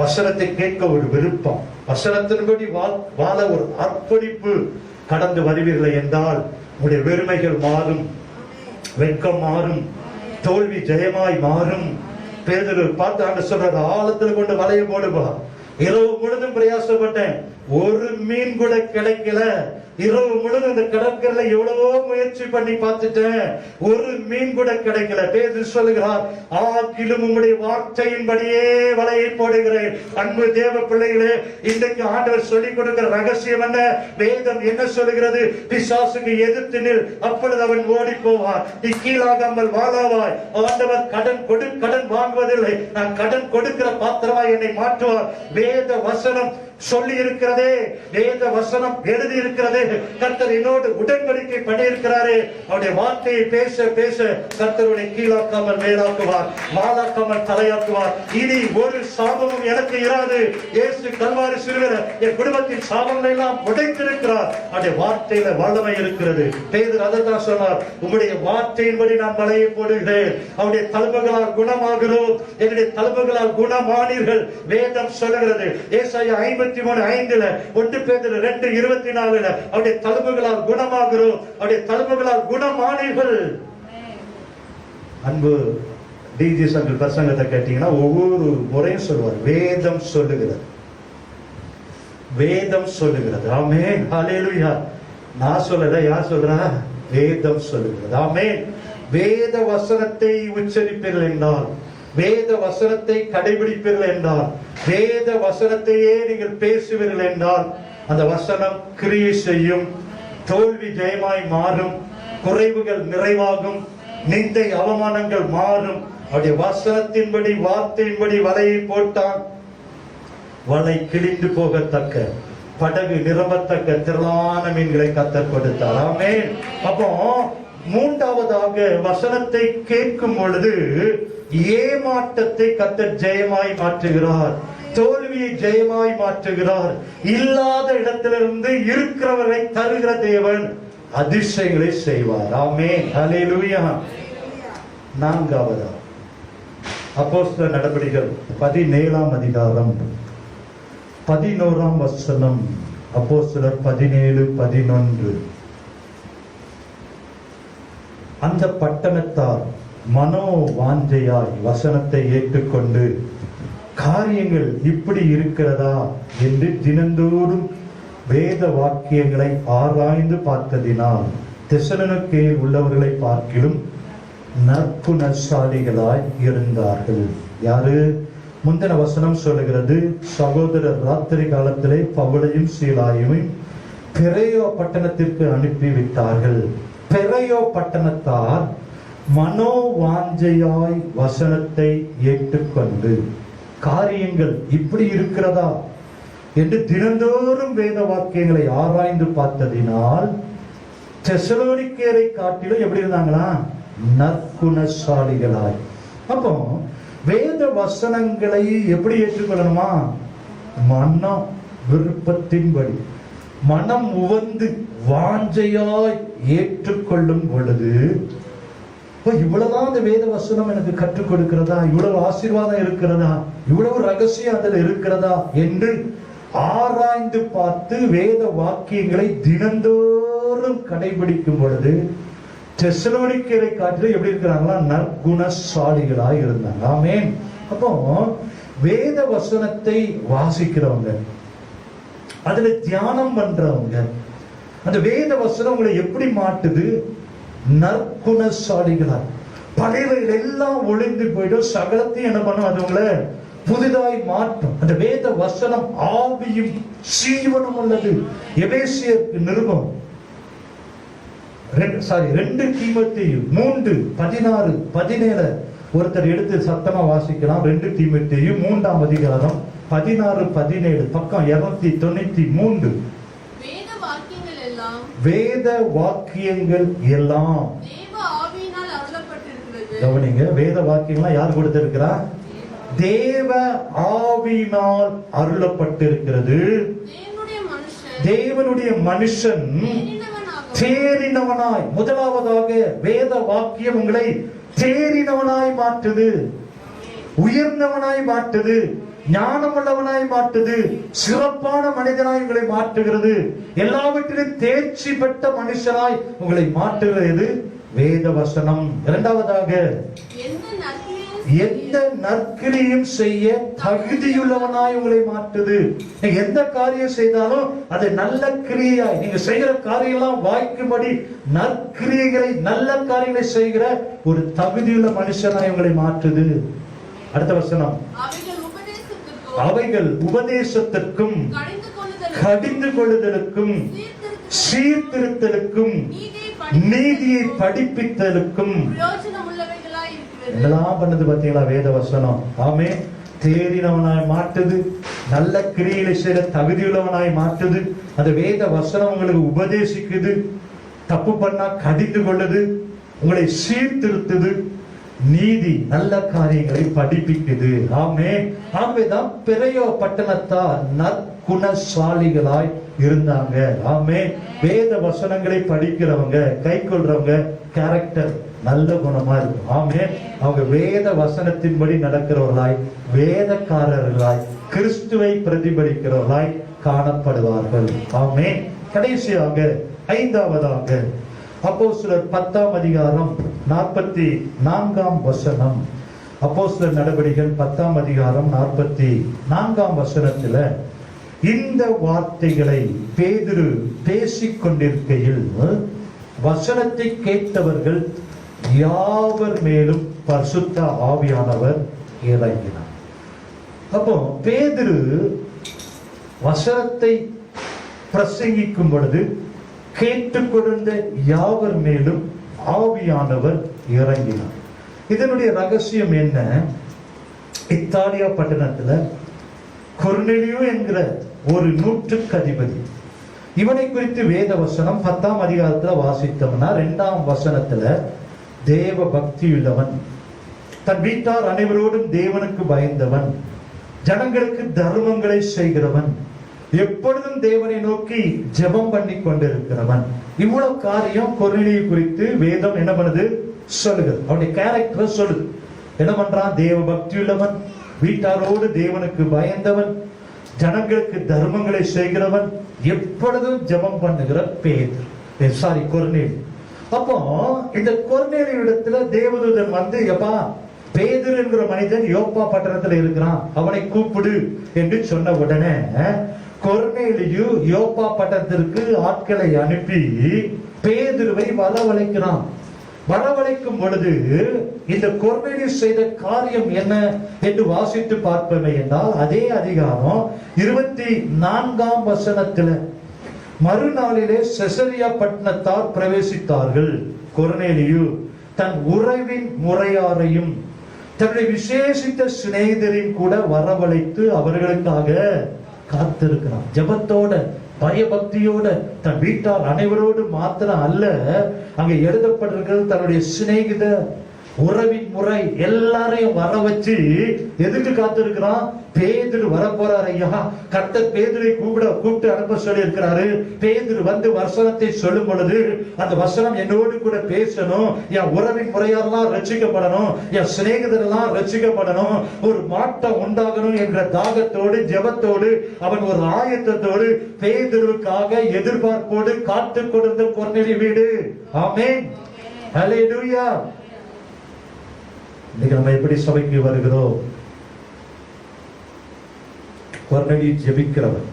வசனத்தை கேட்க ஒரு விருப்பம், வசனத்தின்படி வாழ ஒரு அர்ப்பணிப்பு கடந்து வருவீர்கள் என்றால் உங்களுடைய வெறுமைகள் மாறும், வெட்கம் மாறும், தோல்வி ஜெயமாய் மாறும். பேதுரு பார்த்து ஆண்டு சொல்றாரு, ஆழத்துல கொண்டு வலைய போடுவா. இரவு முழுதும் பிரயாசப்பட்டேன், ஒரு மீன் கூட கிடைக்கல. இரவு முழுவதும் இந்த கடற்கரையில எவ்வளவோ முயற்சி பண்ணி பார்த்துட்டேன், ஒரு மீன் கூட கிடைக்கல. பேதுரு சொல்லுகிறார், ஆகிலும் உங்களுடைய வார்த்தையின்படியே வலையை போடுகிறேன். அன்பு தேவ பிள்ளைகளே, இன்றைக்கு ஆண்டவர் சொல்லிக் கொடுக்கிற ரகசியம் என்ன? வேதம் என்ன சொல்லுகிறது? பிசாசுக்கு எதிர்த்து நில், அப்பொழுது அவன் ஓடி போவான். நீ கீழாகாமல் வாழாவாய். ஆண்டவர் கடன் வாங்குவதில்லை, நான் கடன் கொடுக்கிற பாத்திரமாய் என்னை மாற்றுவார். வேத வசனம் சொல்லி இருக்கிறதே, வேத வசனம் எழுதி இருக்கிறதே. கர்த்தர் என்னோடு உடன்படிக்கை பண்ணி இருக்கிறாரே. அவருடைய வார்த்தையை பேச பேச கர்த்தருடைய கீழாக்காமல் மேலாக்குவார், வாழாக்காமல் தலையாக்குவார். இனி ஒரு சாபமும் எனக்கு இராது. இயேசு கல்வாரி சிலுவையில என் குடும்பத்தின் சாபங்களை எல்லாம் உடைத்திருக்கிறார். அவருடைய வார்த்தையில வல்லமை இருக்கிறது. பேதுரு அதைத்தான் சொன்னார், உங்களுடைய வார்த்தையின்படி நான் வலையை போடுகிறேன், அவருடைய தழும்புகளால் குணமாகிறோம், என்னுடைய தழும்புகளால் குணமானீர்கள். வேதம் சொல்லுகிறது. ஏசாயா 53:5, 1 பேதுரு 2:24, அவருடைய தழும்புகளால் குணமாகிறோம், அவருடைய தழும்புகளால் குணமானீர்கள். அன்பு டிஜி சங்கர் பிரசங்கத்தை கேட்டீங்கன்னா ஒவ்வொரு முறையும் சொல்லுவார், வேதம் சொல்லுகிறது, வேதம் சொல்லுகிறது. ஆமென், ஹல்லேலூயா. நான் சொல்லல, யார் சொல்றா? வேதம் சொல்லுகிறது. ஆமென். வேத வசனத்தை உச்சரிப்பீர்கள் என்றால், வேத வசனத்தை கடைபிடிப்பீர்கள் என்றால், வேத வசனத்தையே நீங்கள் பேசுவீர்கள் என்றால், அந்த வசனம் கிரியை செய்யும், தோல்வி ஜெயமாய் மாறும், குறைவுகள் நிறைவாகும், நிந்தை அவமானங்கள் மாறும். அவருடைய வசனத்தின்படி வார்த்தையின்படி வலையை போட்டான், வலை கிழிந்து போகத்தக்க, படகு நிரம்பத்தக்க திரளான மீன்களை கர்த்தர் கொடுத்தார். ஆமென். அப்போ மூன்றாவதாக வசனத்தை கேட்கும் பொழுது ஏமாற்றத்தை கர்த்தர் ஜெயமாய் மாற்றுகிறார், தோல்வியை ஜெயமாய் மாற்றுகிறார். இல்லாத இடத்திலிருந்து இருக்கிறவரை தருகிற தேவன் அதிசயங்களை செய்வார். ஆமென், ஹல்லேலூயா. நான்காவதா அப்போஸ்தலர் நடபடிகள் 17ஆம் அதிகாரம் 11ஆம் வசனம். அப்போஸ்தலர் 17:11. அந்த பட்டணத்தார் மனோ வாஞ்சையாய் வசனத்தை ஏற்றுக்கொண்டு காரியங்கள் இப்படி இருக்கிறதா என்று தினந்தோறும் வேத வாக்கியங்களை ஆராய்ந்து பார்த்ததினால் தெசலோனிக்கேயில் உள்ளவர்களை பார்க்கிலும் நற்குணசாலிகளாய் இருந்தார்கள். யாரு? முந்தின வசனம் சொல்லுகிறது, சகோதரர் ராத்திரி காலத்திலே பவுலையும் சீலாவையும் பெரையோ பட்டணத்திற்கு அனுப்பிவிட்டார்கள். பெரையோ பட்டணத்தார் மனோ வாஞ்சையாய் வசனத்தை ஏற்றுக்கொண்டு காரியங்கள் இப்படி இருக்கிறதா என்று தினந்தோறும் வேத வாக்கியங்களை ஆராய்ந்து பார்த்ததினால் தெசலோனிக்கேயரை காட்டிலும் எப்படி இருந்தாங்களா? நற்குணசாலிகளாய். அப்போ வேத வசனங்களை எப்படி ஏற்றுக்கொள்ளணுமா? மனம் விருப்பத்தின்படி, மனம் உவந்து வாஞ்சையாய் ஏற்றுக்கொள்ளும் பொழுது, இவ்வளவுதான் அந்த வேத வசனம் எனக்கு கற்றுக் கொடுக்கிறதா, இவ்வளவு ஆசீர்வாதம் இருக்கிறதா, இவ்வளவு ரகசியம் அதில் இருக்கிறதா என்று ஆராய்ந்து பார்த்து வேத வாக்கியங்களை தினந்தோறும் கடைபிடிக்கும் பொழுது தெசலோனிக்கேயரை காட்டிலும் எப்படி இருக்கிறாங்களா? நற்குணசாலிகளாய் இருந்தாங்க. ஆமென். அப்போ வேத வசனத்தை வாசிக்கிறவங்க, அதுல தியானம் பண்றவங்க, அந்த வேத வசனம் உங்களை எப்படி மாட்டுது? நற்குணசாலிகளாய். பழையவைகள் எல்லாம் ஒளிந்து போயிடும், சகலத்தையும் என்ன பண்ணும்? அது உங்களை புதிதாய் மாற்றும். அந்த வேத வசனம் ஆவியும் ஜீவனும் உள்ளது. எபேசியர் நிருபம் 2 தீமோத்தேயு 3:16-17 ஒருத்தர் எடுத்து சத்தமா வாசிக்கலாம். 2 தீமோத்தேயு 3ஆம் அதிகாரம் 16-17, பக்கம் 293. வேத வாக்கியங்கள் எல்லாம் தேவ ஆவியினால் அருளப்பட்டிருக்கிறது. கவனிங்க, வேத வாக்கியங்கள் யார் கொடுத்திருக்கிறா? தேவ ஆவியினால் அருளப்பட்டிருக்கிறது. தேவனுடைய மனுஷன் தேறினவனாய், முதலாவதாக வேத வாக்கியம் உங்களை தேறினவனாய் மாற்றுது, உயர்ந்தவனாய் மாற்றுது, ஞானமுள்ளவனாய் மாற்றுது, சிறப்பான மனிதனாய் உங்களை மாற்றுகிறது, எல்லாவற்றிலும் தேர்ச்சி பெற்ற மனுஷனாய் உங்களை மாற்றுகிறது வேத வசனம். இரண்டாவதாக எந்த நற்கிரியும் செய்ய தகுதியுள்ளவனாய் உங்களை மாற்றுது. நீங்க எந்த காரியம் செய்தாலும் அது நல்ல கிரியாய், நீங்க செய்கிற காரியம் எல்லாம் வாய்க்கும்படி நற்கிரியைகளை, நல்ல காரியங்களை செய்கிற ஒரு தகுதியுள்ள மனுஷனாய் உங்களை மாற்றுது. அடுத்த வசனம், அவைகள் உபதேசத்திற்கும் கடிந்து கொள்ளுதலுக்கும் சீர்திருத்தலுக்கும் நீதியை படிப்பித்தலுக்கும் என்னெல்லாம் பண்ணது பாத்தீங்களா வேத வசனம். ஆமே, தேறினவனாய் மாற்றுது, நல்ல கிரியைகளை செய்ய தகுதியுள்ளவனாய் மாற்றுது. அந்த வேத வசனம் உங்களுக்கு உபதேசிக்குது, தப்பு பண்ணா கடிந்து கொள்ளுது, உங்களை சீர்திருத்துது, நீதி நல்ல காரியங்களை படிப்பிக்குது. ஆமே, ஆகவேதான் பெரையோ பட்டணத்தார் நற்குணசாலிகளாய் இருந்தாங்க. ஆமே, வேத வசனங்களை படிக்கிறவங்க, கை கொள்றவங்க கேரக்டர் நல்ல குணமா இருக்கும். ஆமே, அவங்க வேத வசனத்தின்படி நடக்கிறவர்களாய், வேதக்காரர்களாய், கிறிஸ்துவை பிரதிபலிக்கிறவர்களாய் காணப்படுவார்கள். ஆமே, கடைசியாக ஐந்தாவதாக அப்போஸ்தலர் 10ஆம் அதிகாரம் 44ஆம் வசனம். அப்போஸ்தலர் நடவடிக்கைகள் 10ஆம் அதிகாரம் 44ஆம் வசனத்துல இந்த வார்த்தைகளை பேதுரு பேசிக் கொண்டிருக்கையில் வசனத்தை கேட்டவர்கள் யாவர் மேலும் பரிசுத்த ஆவியானவர் இறங்கினார். அப்போ பேதுரு வசனத்தை பிரசங்கிக்கும் பொழுது கேட்டுக்கொண்ட யாவர் மேலும் ஆவியானவர் இறங்கினார். இதனுடைய ரகசியம் என்ன? இத்தாலியா பட்டணத்துல கொர்நேலியு என்கிற ஒரு நூற்றுக்கு அதிபதி, இவனை குறித்து வேத வசனம் 10ஆம் அதிகாரத்துல வாசித்தோம்னா 2ஆம் வசனத்துல தேவ பக்தி உள்ளவன், தன் வீட்டார் அனைவரோடும் தேவனுக்கு பயந்தவன், ஜனங்களுக்கு தர்மங்களை செய்கிறவன், எப்பொழுதும் தேவனை நோக்கி ஜெபம் பண்ணி கொண்டிருக்கிறவன். இவ்வளவு காரியம் கொர்நேலியு குறித்து வேதம் என்ன பண்ணுது? சொல்லுது. அவனுடைய கேரக்டர் சொல்லுது. என்ன பண்றான்? தேவ பக்தி உள்ளவன், வீட்டாரோடு தேவனுக்கு பயந்தவன், ஜனங்களுக்கு தர்மங்களை செய்கிறவன், எப்பொழுதும் ஜெபம் பண்ணுகிற கொர்நேலியு. அப்போ இந்த கொர்நேலியு இடத்துல தேவதூதன் வந்து, எப்பா பேதுரு என்கிற மனிதன் யோப்பா பட்டணத்துல இருக்கிறான், அவனை கூப்பிடு என்று சொன்ன உடனே கொர்நேலியு யோப்பா பட்டணத்திற்கு ஆட்களை அனுப்பி பேதுருவை வரவழைக்கிறான். வரவழைக்கும் பொழுது இந்த கொர்நேலியு செய்த காரியம் என்ன என்று வாசித்து பார்ப்போமே என்றால், அதே அதிகாரம் 24ஆம் வசனத்துல, மறுநாளிலே செசரியா பட்டணத்தார் பிரவேசித்தார்கள். கொர்நேலியு தன் உறவின் முறையாரையும் தன்னுடைய விசேஷித்த சிநேகிதரையும் கூட வரவழைத்து அவர்களுக்காக காத்திருக்கிறான். ஜபத்தோட, பயபக்தியோட, தன் வீட்டார் அனைவரோடு மாத்திரம் அல்ல, அங்க எழுதப்பட்டிருக்கிறது தன்னுடைய சிநேகித உறவின் முறை எல்லாரையும் வர வச்சு எதுக்கு காத்திருக்கிறான்? பேதுரு வர போறார் ஐயா, கர்த்தர் பேதுரை கூப்பிட்டு அனுப்ப சொல்லி இருக்கிறாரு. பேதுரு வந்து வசனத்தை சொல்லும் பொழுது அந்த வசனம் என்னோடு கூட பேசணும், என் உறவின் முறையாரெல்லாம் ரட்சிக்கப்படணும், என் சிநேகிதரெல்லாம் ரட்சிக்கப்படணும், ஒரு மாற்றம் உண்டாகணும் என்ற தாகத்தோடு, ஜெபத்தோடு, அவன் ஒரு ஆயத்தத்தோடு பேதுருவுக்காக எதிர்பார்ப்போடு காத்து கொடுத்த கொர்நேலியு வீடு. ஆமென், ஹல்லேலூயா. இன்னைக்கு நம்ம எப்படி சபைக்கு வருகிறோம்? கொர்நேலியு ஜெபிக்கிறவன்,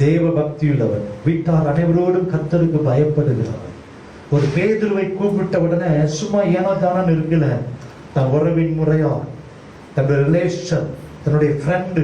தேவ பக்தி உள்ளவன், வீட்டார் அனைவரோடும் கர்த்தருக்கு பயப்படுகிறவன். ஒரு பேதுருவை கூப்பிட்ட உடனே சும்மா ஏனோ தானு இருக்கல, தன் உறவின் முறையா, தன்னுடைய ரிலேஷன், தன்னுடைய ஃப்ரெண்டு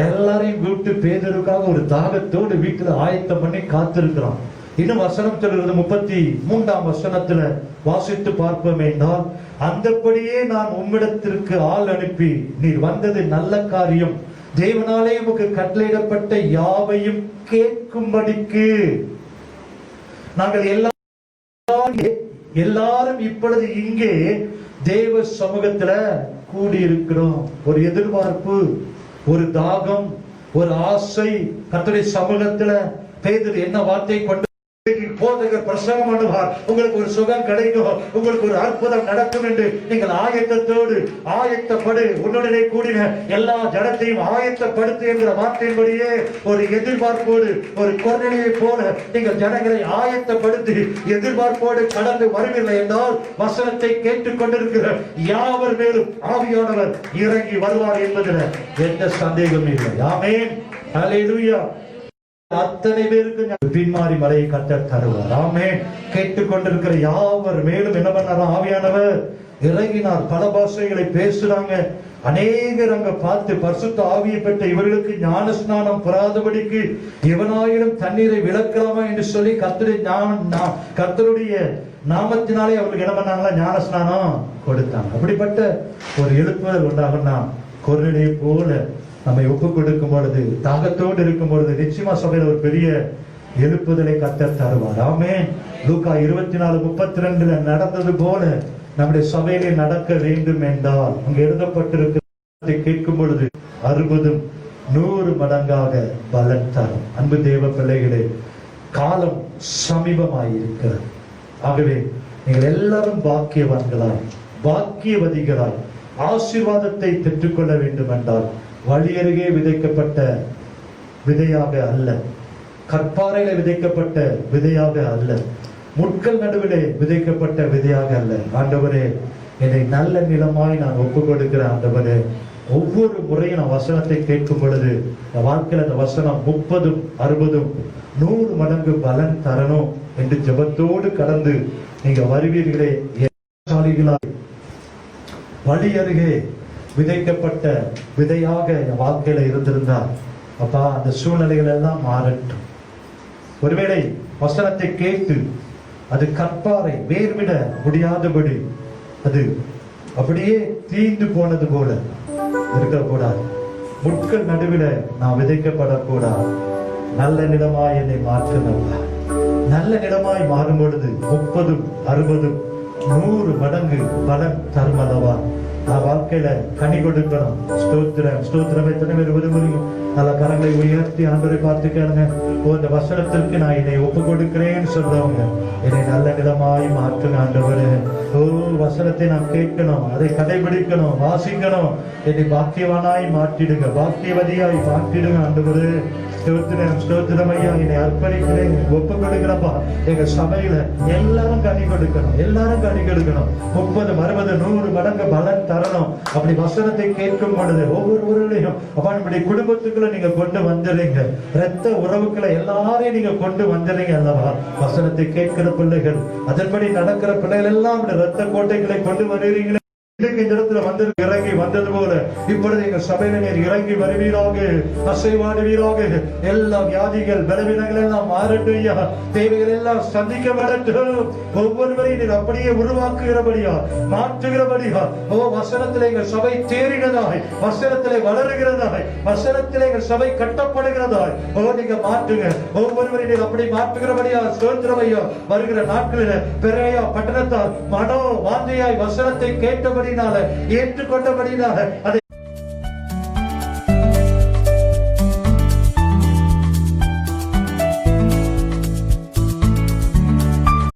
எல்லாரையும் கூப்பிட்டு பேதுருக்காக ஒரு தாகத்தோடு வீட்டுல ஆயத்தம் பண்ணி காத்திருக்கிறான். இன்னும் வசனம் சொல்கிறது 33ஆம் வசனத்துல வாசித்து பார்ப்போமே என்றால், அந்தபடியே நான் உம்மிடத்திற்கு ஆள் அனுப்பி நீர் வந்தது நல்ல காரியம், தேவனாலே உமக்கு கட்டளையிடப்பட்ட யாவையும் கேட்கும்படிக்கு நாங்கள் எல்லாரும் இப்பொழுது இங்கே தேவ சமூகத்துல கூடியிருக்கிறோம். ஒரு எதிர்பார்ப்பு, ஒரு தாகம், ஒரு ஆசை கர்த்தருடைய சமூகத்துல. பேதுரு என்ன வார்த்தை கொண்டு போக போதகர் பிரசங்கம் பண்ணுவார், உங்களுக்கு ஒரு சுகம் கிடைக்கும், உங்களுக்கு ஒரு அற்புதம் நடக்கும் என்று நீங்கள் ஆயத்தத்தோடு ஆயத்தப்படு, உன்னுடனே கூடின எல்லா ஜனத்தையும் ஆயத்தப்படுத்து என்கிற வார்த்தையின்படியே ஒரு எதிர்பார்ப்போடு ஒரு கொர்நேலியை போல நீங்கள் ஜனங்களை ஆயத்தப்படுத்தி எதிர்பார்ப்போடு கடந்து வரவில்லை என்றால் வசனத்தை கேட்டுக் கொண்டிருக்கிற யாவர் மேலும் ஆவியானவர் இறங்கி வருவார் என்பதில் எந்த சந்தேகம் இல்லை. ஆமென், ஹல்லேலூயா. அத்தனை பேருக்கு பின்மாறி மலையை கர்த்தர் தருவார். ஆமென். கேட்டுக்கொண்டிருக்கிற யாவர் மேலும் என்ன பண்ணார்? ஆவியானவர் இறங்கினார். பல பாஷைகளை பேசுறாங்க. அநேகர் அங்க பார்த்து பரிசுத்த ஆவியை பெற்ற இவர்களுக்கு ஞான ஸ்நானம் பெறாதபடிக்கு எவனாயிரம் தண்ணீரை விளக்கலாமா என்று சொல்லி கர்த்தருடைய நாமத்தினாலே அவர்களுக்கு என்ன பண்ணாங்களா? ஞான ஸ்நானம் கொடுத்தாங்க. அப்படிப்பட்ட ஒரு எழுப்புதல் உண்டாகும்னா கொர்நேலியை போல நம்மை ஒப்பு கொடுக்கும் பொழுது, தாகத்தோடு இருக்கும் பொழுது நிச்சயமா சபையில் ஒரு பெரிய எழுப்புதலை கர்த்தர் தருவார். ஆமென். லூக்கா 24:32 நடந்தது போல நம்முடைய சபையிலே நடக்க வேண்டும் என்றால் அங்கு எழுதப்பட்டிருக்கிறதை கேட்கும் பொழுது 60-100 மடங்காக பலன் தரும். அன்பு தேவ பிள்ளைகளே, காலம் சமீபமாயிருக்கிறது. ஆகவே நீங்கள் எல்லாரும் பாக்கியவான்களாய் பாக்கியவதிகளாய் ஆசீர்வாதத்தை பெற்றுக்கொள்ள வேண்டும் என்றால் வழி அருகே விதைக்கப்பட்ட விதையாக அல்ல, கற்பாறையில விதைக்கப்பட்ட விதையாக அல்ல, முட்கள் நடுவிலே விதைக்கப்பட்ட விதையாக அல்ல. ஆண்டவரே, என்னை நல்ல நிலமாய் நான் ஒப்பு கொடுக்கிற ஆண்டவரே, ஒவ்வொரு முறையும் நான் வசனத்தை கேட்கும் பொழுது என் வாழ்க்கையில் அந்த வசனம் 30-60-100 மடங்கு பலன் தரணும் என்று ஜெபத்தோடு கடந்து நீங்க வருவீர்களே. வழி அருகே விதைக்கப்பட்ட விதையாக என் வாழ்க்கையில இருந்திருந்தால் அப்பா, அந்த சூழ்நிலைகள் எல்லாம் மாறட்டும். ஒருவேளை வசனத்தை கேட்டு அது கற்பாறை வேர்விட முடியாதபடி அது அப்படியே தீந்து போனது போல இருக்கக்கூடாது. முட்கள் நடுவில நான் விதைக்கப்படக்கூடாது. நல்ல நிலமாய் என்னை மாற்றுனப்பா. நல்ல நிலமாய் மாறும் பொழுது 30-60-100 மடங்கு பலன் தருமளவா நான் வாழ்க்கையில கனி கொடுக்கணும். ஸ்தோத்திரம், ஸ்தோத்திரம். எத்தனை பேர் விரும்புறீங்க? நல்ல கரங்களை உயர்த்தி ஆண்டவரை பார்த்து கேளுங்க. இந்த வசனத்திற்கு நான் என்னை ஒப்பு கொடுக்கிறேன்னு சொல்றவங்க, என்னை நல்ல நிலமாய் மாற்றுங்க ஆண்டவரே. வசனத்தை நான் கேட்கணும், அதை கடைபிடிக்கணும், வாசிக்கணும். என்னை பாக்கியவானாய் மாற்றிடுங்க, பாக்கியவதியாய் மாற்றிடுங்க ஆண்டவரே. ஸ்தோத்திரம், ஸ்தோத்திரம் ஐயா. என்னை அர்ப்பணிக்கிறேன், ஒப்பு கொடுக்கிறப்பா. எங்க சபையில எல்லாரும் கனி கொடுக்கணும், எல்லாரும் கனி கொடுக்கணும். 30-60-100 மடங்கு பலன் தரணும். அப்படி வசனத்தை கேட்கும் பொழுது ஒவ்வொருவரையும் அப்பா நம்முடைய குடும்பத்துக்குள்ள நீங்க கொண்டு வந்துடுறீங்க, ரத்த உறவுக்குள்ள எல்லாரையும் நீங்க கொண்டு வந்துடுறீங்க அல்லவா? வசனத்தை கேட்கிற பிள்ளைகள், அதன்படி நடக்கிற பிள்ளைகள் எல்லாம் ரத்த கோட்டைகளை கொண்டு வருகிறீங்களே. இந்த இடத்துல வந்து இறங்கி வந்தது போல இப்பொழுது எங்கள் சபையில நீர் இறங்கி வருவீராக, அசைவாடுவீராக. எல்லா வியாதிகள் பலவீனங்கள் எல்லாம் மாறட்டும் ஐயா. தேவைகள் எல்லாம் சந்திக்கப்படட்டும். ஒவ்வொருவரையும் நீர் அப்படியே உருவாக்குகிறபடியா, மாற்றுகிறபடியா. வசனத்திலே எங்கள் சபை தேறினதாய், வசனத்திலே வளருகிறதாய், வசனத்திலே எங்கள் சபை கட்டப்படுகிறதாய் நீங்க மாற்றுங்க. ஒவ்வொருவரையும் நீர் அப்படி மாற்றுகிறபடியா. ஸ்தோத்திரம் ஐயா. வருகிற நாட்களில் பெரையா பட்டணத்தால் மனோ வாஞ்சையாய் வசனத்தை கேட்டபடி ஏற்றுக்கொண்டபடினால அதை